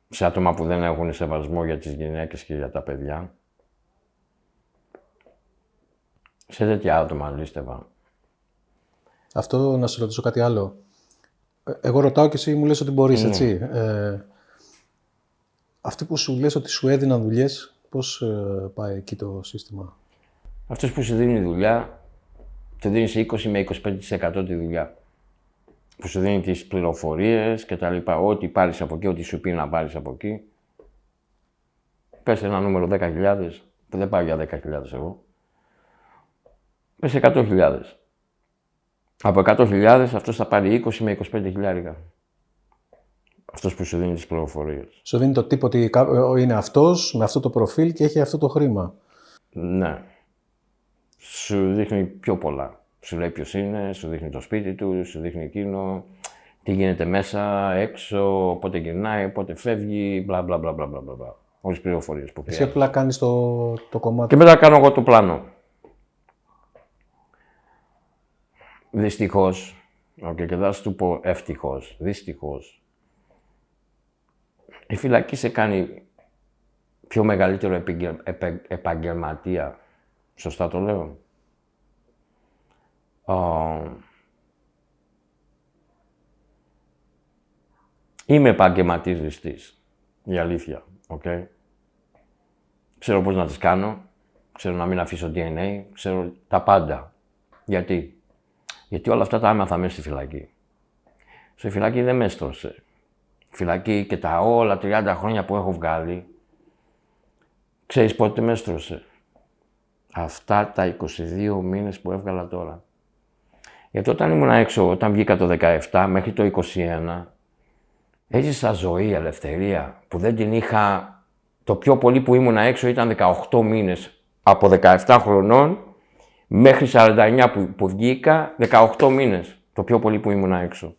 Σε άτομα που δεν έχουν σεβασμό για τις γυναίκες και για τα παιδιά. Σε τέτοια άτομα λίστευα. Αυτό να σε ρωτήσω κάτι άλλο. Εγώ ρωτάω και εσύ μου λες ότι μπορείς, έτσι. Αυτοί που σου λες ότι σου έδιναν δουλειές, πώς πάει εκεί το σύστημα? Αυτός που σου δίνει δουλειά, του δίνει σε 20 με 25% τη δουλειά. Που σου δίνει τις πληροφορίες και τα λοιπά. Ό,τι πάρεις από εκεί, ό,τι σου πει να πάρεις από εκεί. Πες ένα νούμερο 10.000, που δεν πάω για 10.000 εγώ. Πες 100.000. Από 100.000 αυτός θα πάρει 20 με 25.000. Αυτός που σου δίνει τις πληροφορίες. Σου δίνει το τύπο ότι είναι αυτός, με αυτό το προφίλ και έχει αυτό το χρήμα. Ναι. Σου δείχνει πιο πολλά. Σου λέει ποιος είναι, σου δείχνει το σπίτι του, σου δείχνει εκείνο, τι γίνεται μέσα, έξω, πότε γυρνάει, πότε φεύγει, μπλα μπλα μπλα μπλα μπλα. Όλες τις πληροφορίες που εσύ απλά κάνεις το κομμάτι. Και μετά κάνω εγώ το πλάνο. Δυστυχώς, και θα σου πω ευτυχώς, δυστυχώς, η φυλακή σε κάνει πιο μεγαλύτερο επαγγελματία. Σωστά το λέω? Είμαι επαγγελματής ληστής, η αλήθεια, okay. Ξέρω πώς να τις κάνω, ξέρω να μην αφήσω DNA, ξέρω τα πάντα. Γιατί? Γιατί όλα αυτά τα άμαθα μέσα στη φυλακή. Στη φυλακή δεν με έστρωσε. Φυλακή και τα όλα 30 χρόνια που έχω βγάλει, ξέρεις πότε με έστρωσε? Αυτά τα 22 μήνες που έβγαλα τώρα. Γιατί όταν ήμουν έξω, όταν βγήκα το 17 μέχρι το 21, έζησα ζωή, ελευθερία, που δεν την είχα. Το πιο πολύ που ήμουν έξω ήταν 18 μήνες. Από 17 χρονών μέχρι 49 που βγήκα, 18 μήνες. Το πιο πολύ που ήμουν έξω.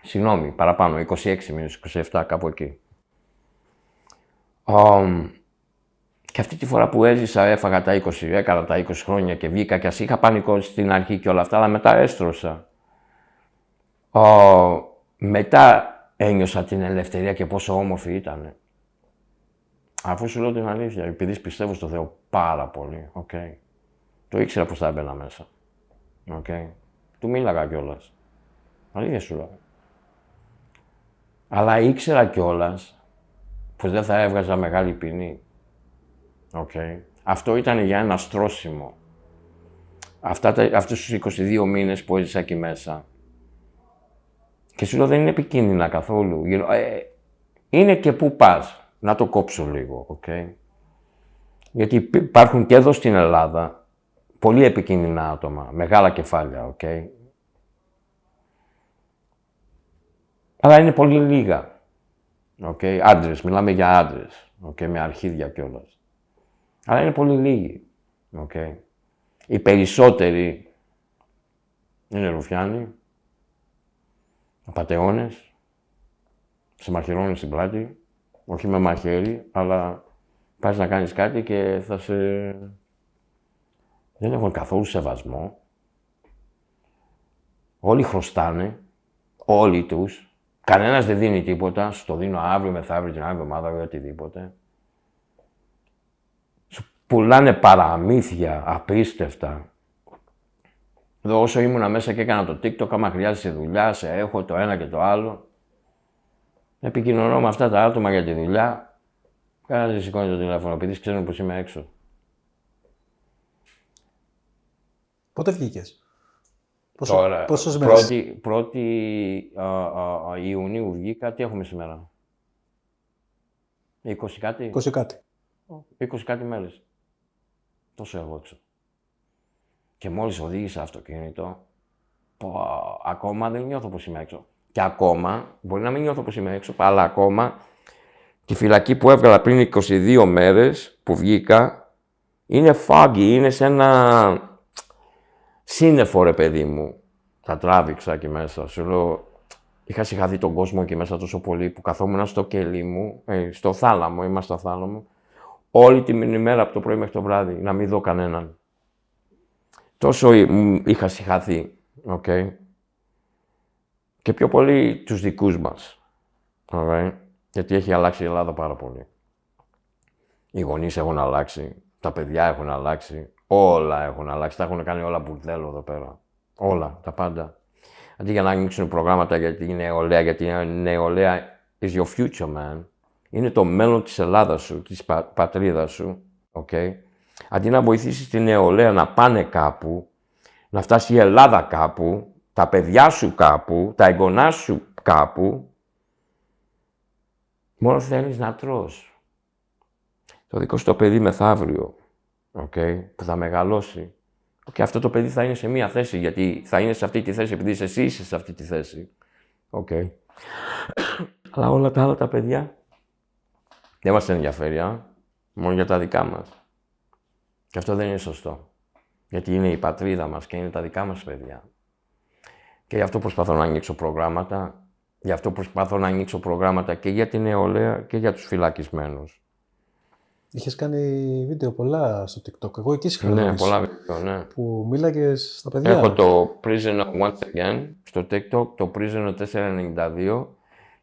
Συγγνώμη, παραπάνω, 26 μήνες, 27, κάπου εκεί. Και αυτή τη φορά που έζησα, έφαγα τα 20, έκανα τα 20 χρόνια και βγήκα και ας είχα πανικό στην αρχή και όλα αυτά, αλλά μετά έστρωσα. Μετά ένιωσα την ελευθερία και πόσο όμορφη ήταν. Αφού σου λέω την αλήθεια, επειδή πιστεύω στο Θεό πάρα πολύ, okay. Το ήξερα πως θα έμπαινα μέσα. Okay. Του μίλαγα κιόλας. Αλήθεια σου λέω. Αλλά ήξερα κιόλας πως δεν θα έβγαζα μεγάλη ποινή. Okay. Αυτό ήταν για ένα στρώσιμο. Αυτούς τους 22 μήνες που έζησα εκεί μέσα. Και σου λέω δεν είναι επικίνδυνα καθόλου. Είναι και πού πας. Να το κόψω λίγο, okay. Γιατί υπάρχουν και εδώ στην Ελλάδα πολύ επικίνδυνα άτομα, μεγάλα κεφάλια, okay. Αλλά είναι πολύ λίγα, okay. Άντρες, μιλάμε για άντρες, okay, με αρχίδια κιόλας. Αλλά είναι πολύ λίγοι, okay. Οι περισσότεροι είναι ρουφιάνοι, απατεώνες, σε μαχαιρώνουν στην πλάτη. Όχι με μαχαίρι, αλλά πας να κάνεις κάτι και θα σε... Δεν έχουν καθόλου σεβασμό. Όλοι χρωστάνε. Όλοι τους. Κανένας δεν δίνει τίποτα. Σου το δίνω αύριο, μεθαύριο, την άλλη εβδομάδα ή οτιδήποτε. Σου πουλάνε παραμύθια απίστευτα. Εδώ όσο ήμουνα μέσα και έκανα το TikTok, άμα χρειάζεσαι δουλειά, σε έχω το ένα και το άλλο. Επικοινωνώ με αυτά τα άτομα για τη δουλειά. Κανένας δεν σηκώνει το τηλέφωνο, επειδή ξέρουν πως είμαι έξω. Πότε βγήκες? Τώρα, πόσες μέρες? 1η Ιουνίου βγήκα. Τι έχουμε σήμερα? 20 κάτι? 20 κάτι. 20 κάτι μέρες. Τόσο εγώ έξω. Και μόλις οδήγησα αυτοκίνητο, ακόμα δεν νιώθω πως είμαι έξω. Και ακόμα, μπορεί να μην νιώθω πως είμαι έξω, αλλά ακόμα τη φυλακή που έβγαλα πριν 22 μέρες που βγήκα, είναι foggy, είναι σε ένα σύννεφο ρε παιδί μου. Τα τράβηξα εκεί μέσα. Σου λέω, είχα συγχαθεί τον κόσμο εκεί μέσα τόσο πολύ που καθόμουν στο κελί μου, στο θάλαμο, είμαστε στο θάλαμο, όλη την ημέρα από το πρωί μέχρι το βράδυ, να μην δω κανέναν. Τόσο είχα συγχαθεί, okay. Και πιο πολύ τους δικούς μας, okay. Γιατί έχει αλλάξει η Ελλάδα πάρα πολύ. Οι γονείς έχουν αλλάξει, τα παιδιά έχουν αλλάξει, όλα έχουν αλλάξει, τα έχουν κάνει όλα μπουρδέλο εδώ πέρα. Όλα, τα πάντα. Αντί για να ανοίξουν προγράμματα για την νεολαία, γιατί η νεολαία is your future, man. Είναι το μέλλον της Ελλάδας σου, της πατρίδας σου, okay. Αντί να βοηθήσεις την νεολαία να πάνε κάπου, να φτάσει η Ελλάδα κάπου, τα παιδιά σου κάπου, τα εγγονά σου κάπου, μόνο θέλεις να τρως. Το δικό σου το παιδί μεθαύριο, okay, που θα μεγαλώσει. Και αυτό το παιδί θα είναι σε μία θέση, γιατί θα είναι σε αυτή τη θέση, επειδή εσύ είσαι σε αυτή τη θέση. Okay. Αλλά όλα τα άλλα τα παιδιά δεν μας ενδιαφέρει, μόνο για τα δικά μας. Και αυτό δεν είναι σωστό. Γιατί είναι η πατρίδα μας και είναι τα δικά μας παιδιά. Και γι' αυτό προσπαθώ να ανοίξω προγράμματα. Γι' αυτό προσπαθώ να ανοίξω προγράμματα και για την νεολαία και για τους φυλακισμένους. Είχες κάνει βίντεο πολλά στο TikTok. Εγώ εκεί είχα Ναι, πολλά βίντεο, ναι. Που μίλαγες στα παιδιά. Έχω το Prisoner Once Again στο TikTok, το Prisoner 492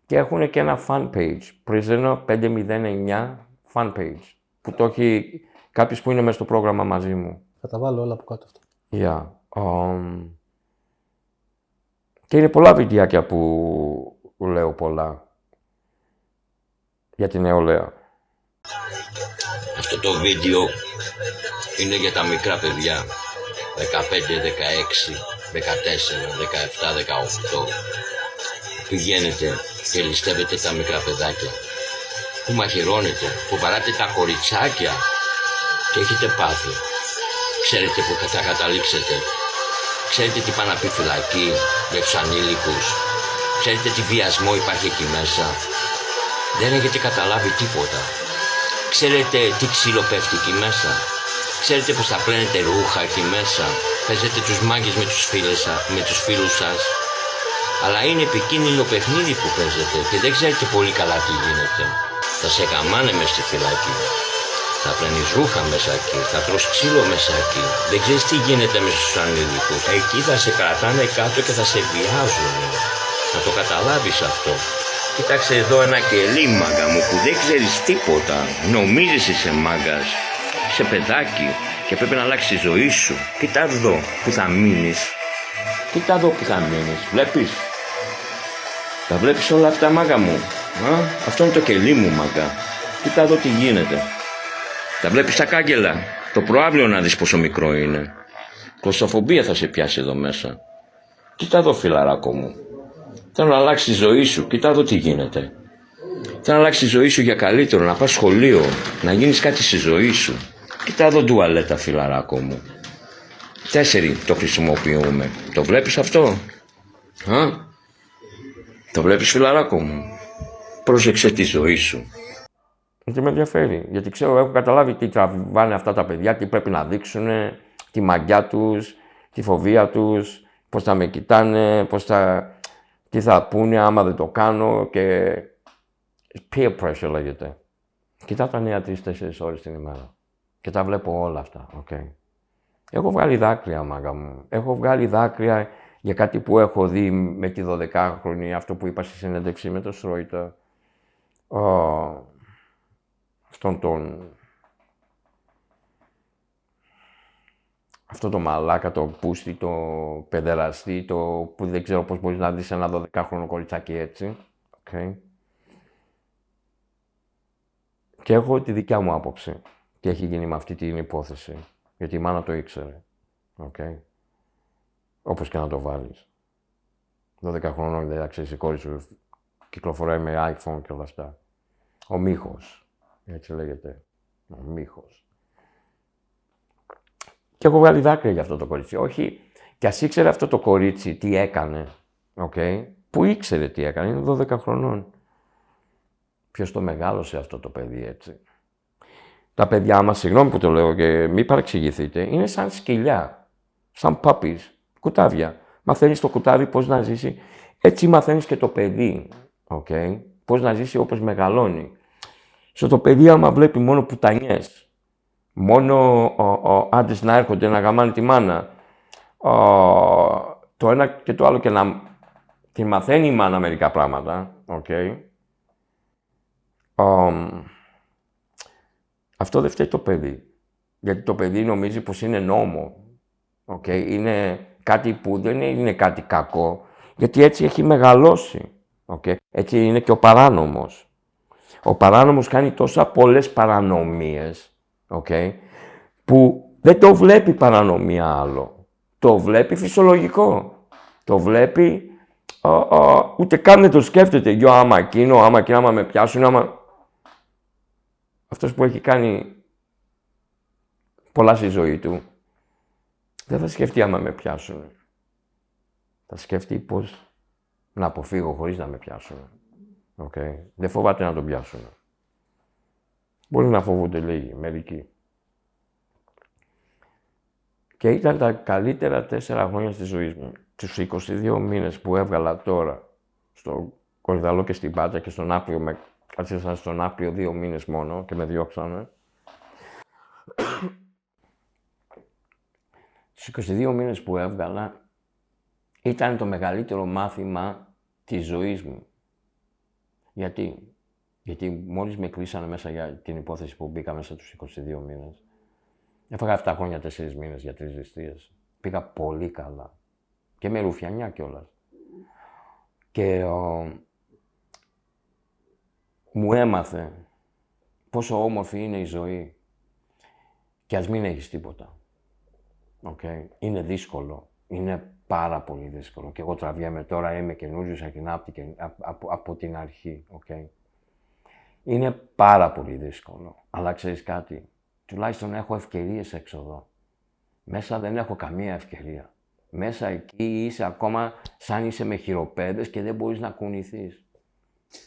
και έχουν και ένα fan page. Prisoner 509 fan page. Που το έχει κάποιος που είναι μέσα στο πρόγραμμα μαζί μου. Θα τα βάλω όλα από κάτω αυτό. Yeah. Και είναι πολλά βιντεάκια που λέω πολλά για την νεολαία. Αυτό το βίντεο είναι για τα μικρά παιδιά, 15, 16, 14, 17, 18. Πηγαίνετε και ληστεύετε τα μικρά παιδάκια, που μαχαιρώνετε, που βαράτε τα κοριτσάκια και έχετε πάθει. Ξέρετε που θα καταλήξετε. Ξέρετε τι πάνε να πει φυλακή για τους ανήλικους. Ξέρετε τι βιασμό υπάρχει εκεί μέσα. Δεν έχετε καταλάβει τίποτα. Ξέρετε τι ξύλο πέφτει εκεί μέσα. Ξέρετε πως θα πλένετε ρούχα εκεί μέσα. Παίζετε τους μάγκες με τους φίλους σας. Αλλά είναι επικίνδυνο παιχνίδι που παίζετε και δεν ξέρετε πολύ καλά τι γίνεται. Θα σε καμάνε μες στη φυλακή. Θα πλένεις ρούχα μέσα εκεί, θα τρως ξύλο μέσα εκεί. Δεν ξέρεις τι γίνεται μέσα στους ανήλικους. Εκεί θα σε κρατάνε κάτω και θα σε βιάζουν. Να το καταλάβεις αυτό. Κοίταξε εδώ ένα κελί, μάγκα μου, που δεν ξέρεις τίποτα. Νομίζεις είσαι μάγκας, είσαι παιδάκι και πρέπει να αλλάξει η ζωή σου. Κοίτα εδώ που θα μείνεις. Κοίτα εδώ που θα μείνεις. Βλέπεις. Τα βλέπεις όλα αυτά, μάγκα μου. Αυτό είναι το κελί μου, μάγκα. Κοίτα εδώ τι γίνεται. Τα βλέπεις τα κάγκελα. Το προαύλιο να δεις πόσο μικρό είναι. Κλωστοφοβία θα σε πιάσει εδώ μέσα. Κοίτα εδώ, φιλαράκο μου. Θέλω να αλλάξει τη ζωή σου. Κοίτα εδώ τι γίνεται. Θέλω να αλλάξει τη ζωή σου για καλύτερο, να πας σχολείο, να γίνεις κάτι στη ζωή σου. Κοίτα εδώ τουαλέτα, φιλαράκο μου. 4 το χρησιμοποιούμε. Το βλέπεις αυτό? Το βλέπεις, φιλαράκο μου? Πρόσεξε τη ζωή σου. Και με ενδιαφέρει, γιατί ξέρω, έχω καταλάβει τι τραβάνε αυτά τα παιδιά, τι πρέπει να δείξουν, τη μαγιά τους, τη φοβία τους, πώς θα με κοιτάνε, τι θα πούνε άμα δεν το κάνω και peer pressure λέγεται. Κοιτάω τα νέα 3-4 ώρες την ημέρα και τα βλέπω όλα αυτά, okay. Έχω βγάλει δάκρυα, μάγκα μου. Έχω βγάλει δάκρυα για κάτι που έχω δει με τη 12χρονη, αυτό που είπα στη συνέντευξη με τον Σρόιτα. Αυτό το μαλάκα, το πούστη, το παιδεραστή, το που δεν ξέρω πώς μπορείς να δεις ένα 12χρονο κοριτσάκι έτσι. Okay. Και έχω τη δικιά μου άποψη τι έχει γίνει με αυτή την υπόθεση. Γιατί η μάνα το ήξερε. Okay. Όπως και να το βάλεις. 12 χρονών, δεν ξέρεις, η κόρη σου κυκλοφοράει με iPhone και όλα αυτά. Ο Μίχος. Έτσι λέγεται. Ο Μίχος. Και έχω βγάλει δάκρυα για αυτό το κορίτσι. Όχι, κι ας ήξερε αυτό το κορίτσι τι έκανε. Okay. Που ήξερε τι έκανε. Είναι 12 χρονών. Ποιος το μεγάλωσε αυτό το παιδί έτσι. Τα παιδιά μας, συγγνώμη που το λέω και μην παρεξηγηθείτε, είναι σαν σκυλιά. Σαν puppies. Κουτάβια. Μαθαίνεις το κουτάβι πώς να ζήσει. Έτσι μαθαίνεις και το παιδί. Okay. Πώς να ζήσει όπως μεγαλώνει. Στο παιδί άμα βλέπει μόνο πουτανιές, μόνο άντρες να έρχονται να γαμάνε τη μάνα, το ένα και το άλλο και να τη μαθαίνει η μάνα μερικά πράγματα, okay. Αυτό δεν φταίει το παιδί. Γιατί το παιδί νομίζει πως είναι νόμο. Okay. Είναι κάτι που δεν είναι κάτι κακό, γιατί έτσι έχει μεγαλώσει. Okay. Έτσι είναι και ο παράνομος. Ο παράνομος κάνει τόσα πολλές παρανομίες, okay, που δεν το βλέπει παρανομία άλλο. Το βλέπει φυσιολογικό. Το βλέπει, ούτε καν δεν το σκέφτεται. Γιο, άμα εκείνο, άμα με πιάσουν, Αυτός που έχει κάνει πολλά στη ζωή του, δεν θα σκεφτεί άμα με πιάσουν. Θα σκεφτεί πώς να αποφύγω χωρίς να με πιάσουν. Okay. Δεν φοβάται να τον πιάσουν. Μπορεί να φοβούνται λίγοι, μερικοί. Και ήταν τα καλύτερα 4 χρόνια της ζωής μου. Τους 22 μήνες που έβγαλα τώρα, στο Κορυδαλό και στην Πάτρα και στον Άπλιο, κάτσα στον Άπλιο 2 μήνες μόνο και με διώξανε. Τους 22 μήνες που έβγαλα, ήταν το μεγαλύτερο μάθημα της ζωής μου. Γιατί μόλις με κλείσανε μέσα για την υπόθεση που μπήκα μέσα τους 22 μήνες, έφαγα 7 χρόνια 4 μήνες για 3 ληστείες. Πήγα πολύ καλά. Και με ρουφιανιά κιόλας. Και μου έμαθε πόσο όμορφη είναι η ζωή. Και ας μην έχεις τίποτα. Okay. Είναι δύσκολο. Είναι πάρα πολύ δύσκολο. Και εγώ τραβιέμαι τώρα, είμαι καινούριος από την αρχή. Okay. Είναι πάρα πολύ δύσκολο. Αλλά ξέρεις κάτι, τουλάχιστον έχω ευκαιρίες έξω εδώ. Μέσα δεν έχω καμία ευκαιρία. Μέσα εκεί είσαι ακόμα σαν είσαι με χειροπέδες και δεν μπορείς να κουνηθείς.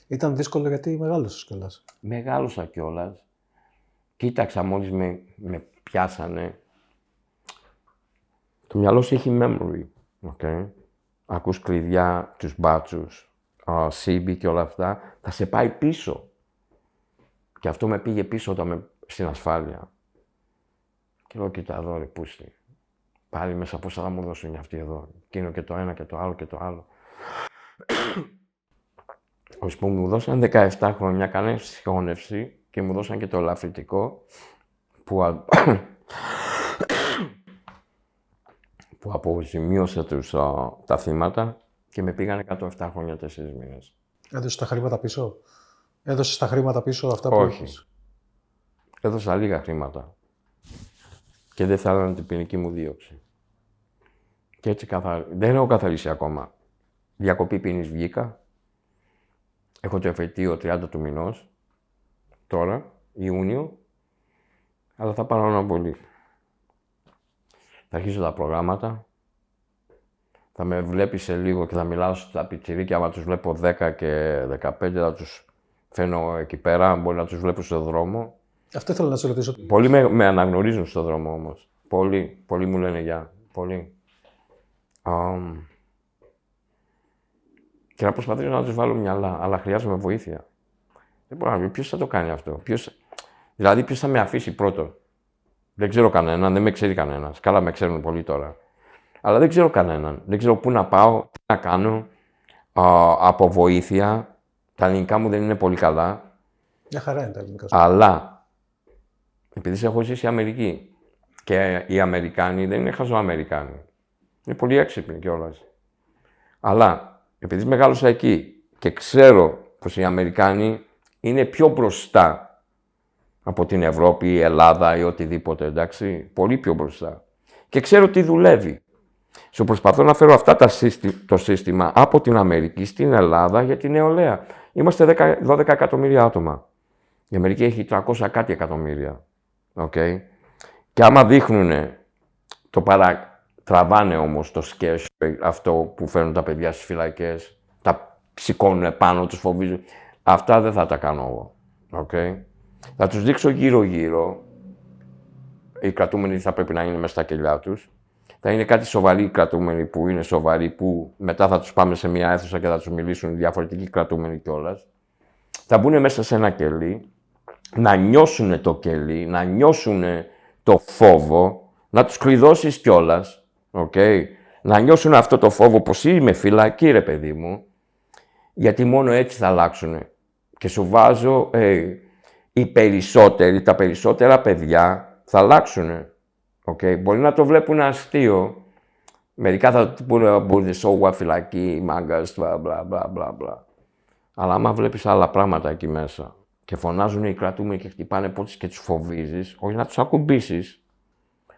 Ήταν δύσκολο γιατί μεγάλωσες κιόλας. Μεγάλωσα κιόλας. Κοίταξα μόλις με πιάσανε. Το μυαλό σου έχει memory. Okay. Ακούς κλειδιά, τους μπάτσους, σύμπι και όλα αυτά. Θα σε πάει πίσω. Και αυτό με πήγε πίσω στην ασφάλεια. Και λέω, κοίτα εδώ ρε πούστη. Πάλι μέσα πόσα θα μου δώσουν αυτοί εδώ. Εκείνο και το ένα και το άλλο και το άλλο. ως που μου δώσαν 17 χρόνια, κάνε συγχώνευση και μου δώσαν και το ελαφρυτικό που αποζημίωσε τα θύματα και με πήγανε 107 χρόνια 4 μήνες. Έδωσες τα χρήματα πίσω. Έδωσες τα χρήματα πίσω αυτά που Όχι. έχεις. Έδωσα λίγα χρήματα. Και δεν θέλανε την ποινική μου δίωξη. Και έτσι δεν έχω καθαρίσει ακόμα. Διακοπή ποινής βγήκα. Έχω το εφετείο 30 του μηνός. Τώρα, Ιούνιο. Αλλά θα πάρω ένα πολύ. Θα αρχίσω τα προγράμματα. Θα με βλέπει σε λίγο και θα μιλάω στα πιτσιρίκια. Άμα τους βλέπω 10 και 15 θα τους φέρνω εκεί πέρα. Μπορεί να τους βλέπω στον δρόμο. Αυτό ήθελα να σε ρωτήσω. Πολλοί με αναγνωρίζουν στον δρόμο όμως. Πολλοί μου λένε γεια. Πολλοί. Και να προσπαθήσω να τους βάλω μυαλά, αλλά χρειάζομαι βοήθεια. Δεν μπορώ να βρω ποιος θα το κάνει αυτό. Δηλαδή, ποιος θα με αφήσει πρώτο. Δεν ξέρω κανέναν, δεν με ξέρει κανένας. Καλά, με ξέρουν πολλοί τώρα. Αλλά δεν ξέρω κανέναν. Δεν ξέρω πού να πάω, τι να κάνω. Από βοήθεια. Τα ελληνικά μου δεν είναι πολύ καλά. Μια χαρά είναι τα ελληνικά. Αλλά, επειδή σε έχω ζήσει Αμερική και οι Αμερικάνοι δεν είναι χαζοαμερικάνοι. Είναι πολύ έξυπνοι κιόλας. Αλλά, επειδή μεγάλωσα εκεί και ξέρω πως οι Αμερικάνοι είναι πιο μπροστά από την Ευρώπη, η Ελλάδα ή οτιδήποτε, εντάξει, πολύ πιο μπροστά. Και ξέρω τι δουλεύει. Σου προσπαθώ να φέρω αυτά το σύστημα από την Αμερική στην Ελλάδα για την νεολαία. Είμαστε 12 εκατομμύρια άτομα. Η Αμερική έχει 300 κάτι εκατομμύρια. Okay. Και άμα δείχνουν, τραβάνε όμως το σκέσιο, αυτό που φέρνουν τα παιδιά στις φυλακές, τα σηκώνουν πάνω, τους φοβίζουν. Αυτά δεν θα τα κάνω εγώ. Okay. Θα τους δείξω γύρω-γύρω. Οι κρατούμενοι θα πρέπει να είναι μέσα στα κελιά τους. Θα είναι κάτι σοβαροί κρατούμενοι που είναι σοβαροί, που μετά θα τους πάμε σε μια αίθουσα και θα τους μιλήσουν διαφορετικοί κρατούμενοι κιόλας. Θα μπουν μέσα σε ένα κελί, να νιώσουν το κελί, να νιώσουν το φόβο, να τους κλειδώσεις κιόλας. Okay. Να νιώσουν αυτό το φόβο πως είμαι φυλακή, ρε παιδί μου. Γιατί μόνο έτσι θα αλλάξουν. Και σου βάζω, τα περισσότερα παιδιά θα αλλάξουν. Okay. Μπορεί να το βλέπουν αστείο. Μερικά θα πούνε, μπορείτε σόγουα, φυλακή, μάγκας, μπλα μπλα. Αλλά άμα βλέπεις άλλα πράγματα εκεί μέσα και φωνάζουν οι κρατούμενοι και χτυπάνε πόντες και τους φοβίζεις, όχι να τους ακουμπήσεις,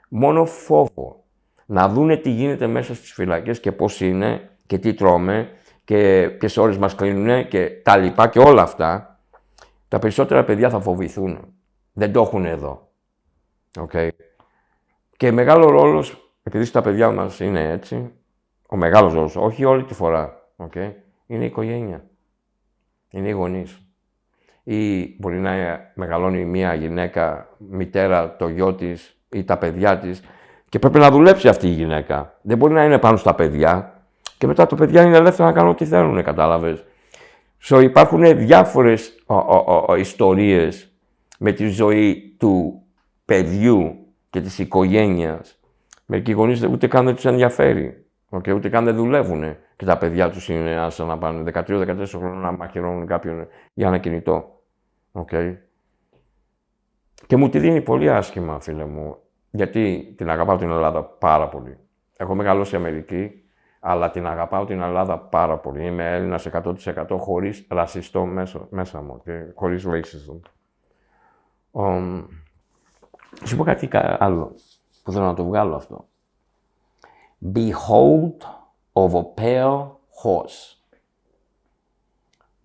μόνο φόβο. Να δούνε τι γίνεται μέσα στις φυλακές και πώς είναι και τι τρώμε και ποιες ώρες μας κλείνουνε και τα λοιπά και όλα αυτά, τα περισσότερα παιδιά θα φοβηθούν. Δεν το έχουν εδώ. Okay. Και μεγάλο ρόλος, επειδή στα παιδιά μας είναι έτσι, ο μεγάλος ρόλος, όχι όλη τη φορά, okay, είναι η οικογένεια. Είναι οι γονείς. Ή μπορεί να μεγαλώνει μια γυναίκα, μητέρα, το γιο της ή τα παιδιά της και πρέπει να δουλέψει αυτή η γυναίκα. Δεν μπορεί να είναι πάνω στα παιδιά και μετά τα παιδιά είναι ελεύθερα να κάνουν ό,τι θέλουν, κατάλαβες. Υπάρχουν διάφορες ιστορίες με τη ζωή του παιδιού και της οικογένειας. Μερικοί γονείς ούτε καν δεν τους ενδιαφέρει. Okay, ούτε καν δεν δουλεύουν και τα παιδιά τους είναι άσα να πάνε 13-14 χρόνια να μαχαιρώνουν κάποιον για ένα κινητό. Okay. Και μου τη δίνει πολύ άσχημα, φίλε μου, γιατί την αγαπάω την Ελλάδα πάρα πολύ. Έχω μεγαλώσει Αμερική, αλλά την αγαπάω την Ελλάδα πάρα πολύ. Είμαι Έλληνας 100% χωρίς ρασιστό μέσα μου, okay? Χωρίς racism. Σου πω κάτι άλλο που θέλω να το βγάλω αυτό. Behold of a pale horse.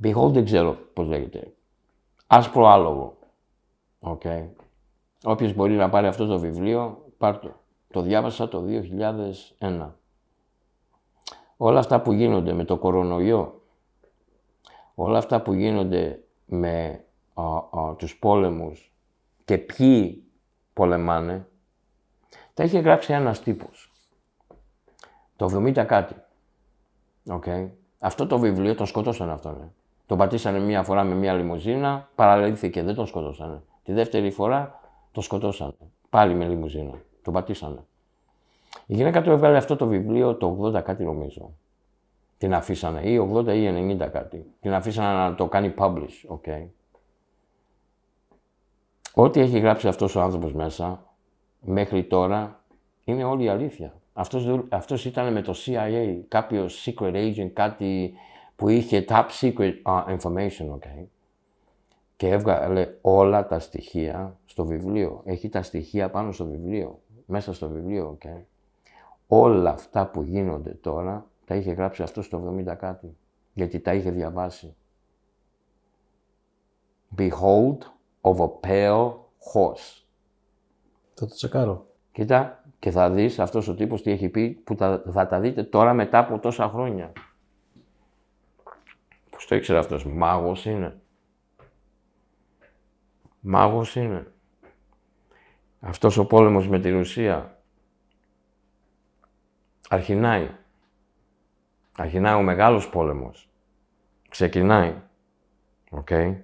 Behold δεν ξέρω πώς λέγεται. Άσπρο άλογο. Okay. Όποιος μπορεί να πάρει αυτό το βιβλίο, πάρ' το. Το διάβασα το 2001. Όλα αυτά που γίνονται με το κορονοϊό, όλα αυτά που γίνονται με τους πόλεμους και ποιοι πολεμάνε, τα είχε γράψει ένας τύπος. Το 70 κάτι. Okay. Αυτό το βιβλίο τον σκοτώσανε αυτόν. Τον πατήσανε μία φορά με μία λιμουζίνα, παραλήφθηκε, δεν τον σκοτώσανε. Τη δεύτερη φορά τον σκοτώσανε. Πάλι με λιμουζίνα. Τον πατήσανε. Η γυναίκα του έβγαλε αυτό το βιβλίο το 80 κάτι νομίζω. Την αφήσανε, ή 80 ή 90 κάτι. Την αφήσανε να το κάνει publish, okay. Ό,τι έχει γράψει αυτός ο άνθρωπος μέσα, μέχρι τώρα, είναι όλη η αλήθεια. Αυτός ήταν με το CIA, κάποιος secret agent, κάτι που είχε top secret information, okay. Και έβγαλε όλα τα στοιχεία στο βιβλίο. Έχει τα στοιχεία πάνω στο βιβλίο, μέσα στο βιβλίο, okay. Όλα αυτά που γίνονται τώρα, τα είχε γράψει αυτός το 70 κάτι, γιατί τα είχε διαβάσει. Behold of a pale horse. Θα το τσεκάρω. Κοίτα, και θα δεις αυτός ο τύπος τι έχει πει, που θα τα δείτε τώρα μετά από τόσα χρόνια. Πώς το ήξερε αυτός, μάγος είναι. Μάγος είναι. Αυτός ο πόλεμος με τη Ρωσία αρχινάει. Αρχινάει ο μεγάλος πόλεμος. Ξεκινάει. Okay.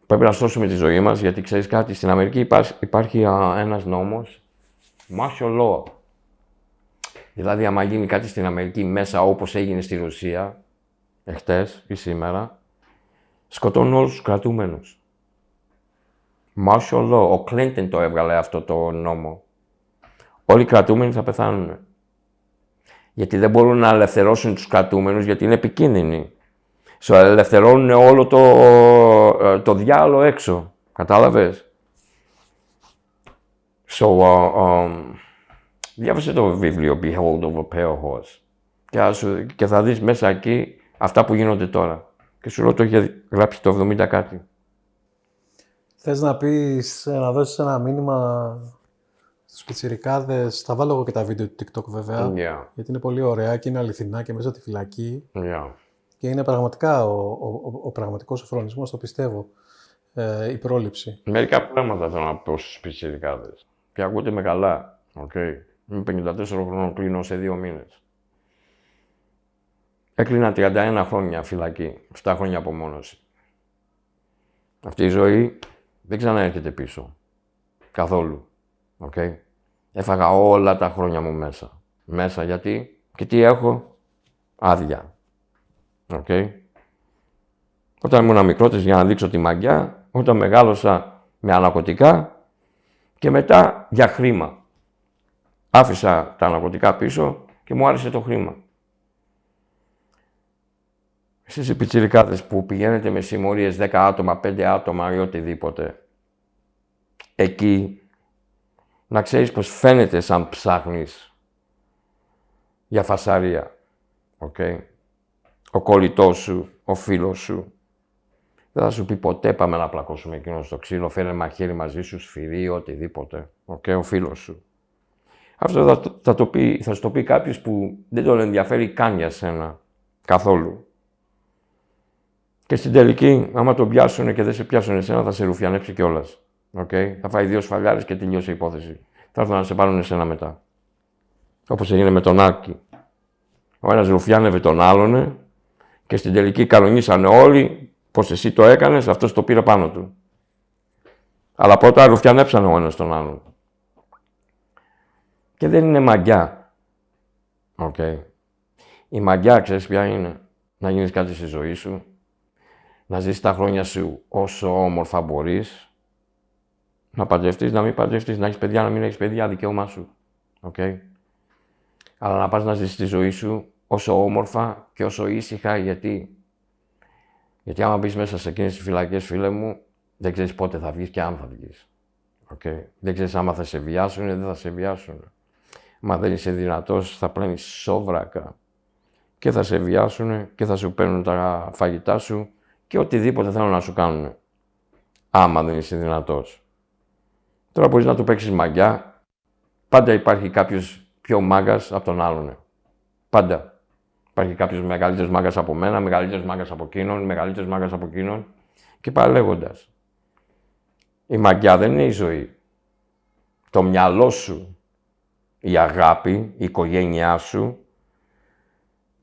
Πρέπει να σώσουμε τη ζωή μας, γιατί ξέρεις κάτι, στην Αμερική υπάρχει ένας νόμος, martial law. Δηλαδή, άμα γίνει κάτι στην Αμερική μέσα όπως έγινε στη Ρωσία, εχθές ή σήμερα, σκοτώνουν όλους τους κρατούμενους. Martial law. Ο Κλίντον το έβγαλε αυτό το νόμο. Όλοι οι κρατούμενοι θα πεθάνουν. Γιατί δεν μπορούν να ελευθερώσουν τους κρατούμενους, γιατί είναι επικίνδυνοι. Ελευθερώνουν όλο το διάλογο έξω. Κατάλαβες. Διάβασε το βιβλίο Behold of a Pale Horse και θα δεις μέσα εκεί αυτά που γίνονται τώρα. Και σου λέω το είχε γράψει το 70 κάτι. Θες να πεις, να δώσεις ένα μήνυμα στους πιτσιρικάδες? Θα βάλω εγώ και τα βίντεο του TikTok βέβαια, γιατί είναι πολύ ωραία και είναι αληθινά και μέσα στη φυλακή. Και είναι πραγματικά ο πραγματικός εφρονισμός, το πιστεύω, η πρόληψη. Μερικά πράγματα θέλω να πω στους πιτσιρικάδες. Και ακούτε με καλά. Okay. Είμαι 54 χρονών, κλείνω σε 2 μήνες. Έκλεινα 31 χρόνια φυλακή, 7 χρόνια απομόνωση. Αυτή η ζωή δεν ξαναέρχεται πίσω. Καθόλου. Okay. Έφαγα όλα τα χρόνια μου μέσα. Μέσα γιατί και τι έχω? Άδεια. Okay. Όταν ήμουν μικρότερος για να δείξω τη μαγιά, όταν μεγάλωσα με αναρκωτικά και μετά για χρήμα. Άφησα τα αναρκωτικά πίσω και μου άρεσε το χρήμα. Εσείς οι πιτσιρικάδες που πηγαίνετε με συμμορίες 10 άτομα, 5 άτομα ή οτιδήποτε, εκεί να ξέρεις πως φαίνεται σαν ψάχνεις για φασαρία. Okay. Ο κολλητός σου, ο φίλος σου, δεν θα σου πει ποτέ πάμε να πλακώσουμε εκείνο στο ξύλο, φέρε μαχαίρι μαζί σου, σφυρί, οτιδήποτε. Okay, ο φίλος σου. Αυτό θα σου το πει κάποιος που δεν τον ενδιαφέρει καν για σένα. Καθόλου. Και στην τελική, άμα τον πιάσουν και δεν σε πιάσουν εσένα, θα σε ρουφιανέψει κιόλας. Okay. Θα φάει 2 σφαλιάρες και τελειώσει η υπόθεση. Θα έρθουν να σε πάρουν εσένα μετά. Όπως έγινε με τον Άκη. Ο ένας ρουφιάνευε τον άλλον και στην τελική κανονίσανε όλοι πως εσύ το έκανες, αυτός το πήρε πάνω του. Αλλά πρώτα ρουφιανέψανε ο ένας τον άλλον. Και δεν είναι μαγιά. Okay. Η μαγιά, ξέρεις ποια είναι? Να γίνεις κάτι στη ζωή σου, να ζήσεις τα χρόνια σου όσο όμορφα μπορείς, να παντρευτείς, να μην παντρευτείς, να έχεις παιδιά, να μην έχεις παιδιά, δικαίωμά σου. Okay. Αλλά να πας να ζήσεις τη ζωή σου όσο όμορφα και όσο ήσυχα, γιατί άμα μπεις μέσα σε εκείνες τις φυλακές, φίλε μου, δεν ξέρεις πότε θα βγεις και αν θα βγεις. Okay. Δεν ξέρεις άμα θα σε βιάσουν ή δεν θα σε βιάσουν. Μα δεν είσαι δυνατός, θα πλένεις σόβρακα και θα σε βιάσουν και θα σου παίρνουν τα φαγητά σου και οτιδήποτε θέλουν να σου κάνουν. Άμα δεν είσαι δυνατός. Τώρα μπορείς να του παίξεις μαγιά. Πάντα υπάρχει κάποιος πιο μάγκας από τον άλλον. Πάντα. Υπάρχει κάποιος μεγαλύτερος μάγκας από μένα, μεγαλύτερος μάγκας από εκείνον, μεγαλύτερος μάγκας από εκείνον και παραλέγοντας. Η μαγιά δεν είναι η ζωή. Το μυαλό σου, η αγάπη, η οικογένειά σου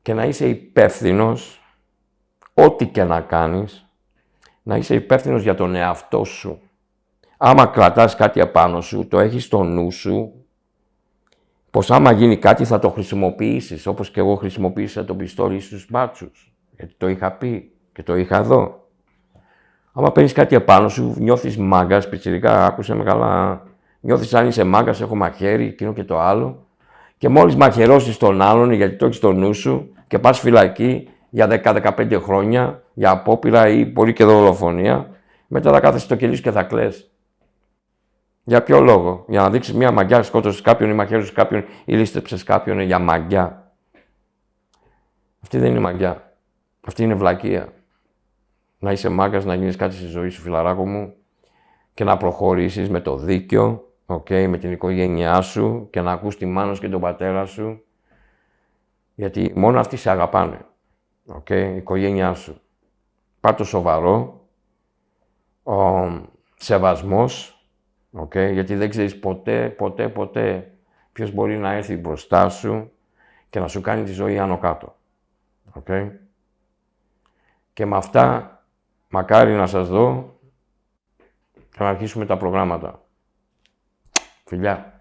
και να είσαι υπεύθυνος, ό,τι και να κάνεις, να είσαι υπεύθυνος για τον εαυτό σου. Άμα κρατάς κάτι απάνω σου, το έχεις στο νου σου, πως άμα γίνει κάτι θα το χρησιμοποιήσεις, όπως και εγώ χρησιμοποίησα το πιστόλι στους μπάτσους. Γιατί το είχα πει και το είχα δω. Άμα παίρνεις κάτι επάνω σου, νιώθεις μάγκας, πιτσιρικά, άκουσε με καλά. Νιώθεις αν είσαι μάγκας, έχω μαχαίρι, εκείνο και το άλλο. Και μόλις μαχαιρώσεις τον άλλον, γιατί το έχεις στο νου σου και πας φυλακή για 10-15 χρόνια, για απόπειρα ή πολύ και δολοφονία, μετά θα κάθεσαι στο κελί σου και θα κλαις. Για ποιο λόγο? Για να δείξεις μια μαγιά, σκότωσες κάποιον ή μαχαίρωσες κάποιον ή λίστεψες κάποιον για μαγιά. Αυτή δεν είναι μαγιά. Αυτή είναι βλακεία. Να είσαι μάγκας, να γίνεις κάτι στη ζωή σου, φιλαράκο μου, και να προχωρήσεις με το δίκιο, με την οικογένειά σου και να ακούς τη μάνα σου και τον πατέρα σου, γιατί μόνο αυτοί σε αγαπάνε, η οικογένειά σου. Πάρ' το σοβαρό, σεβασμός, γιατί δεν ξέρεις ποτέ ποιος μπορεί να έρθει μπροστά σου και να σου κάνει τη ζωή άνω κάτω. Και με αυτά, μακάρι να σας δω και να αρχίσουμε τα προγράμματα. Φιλιά.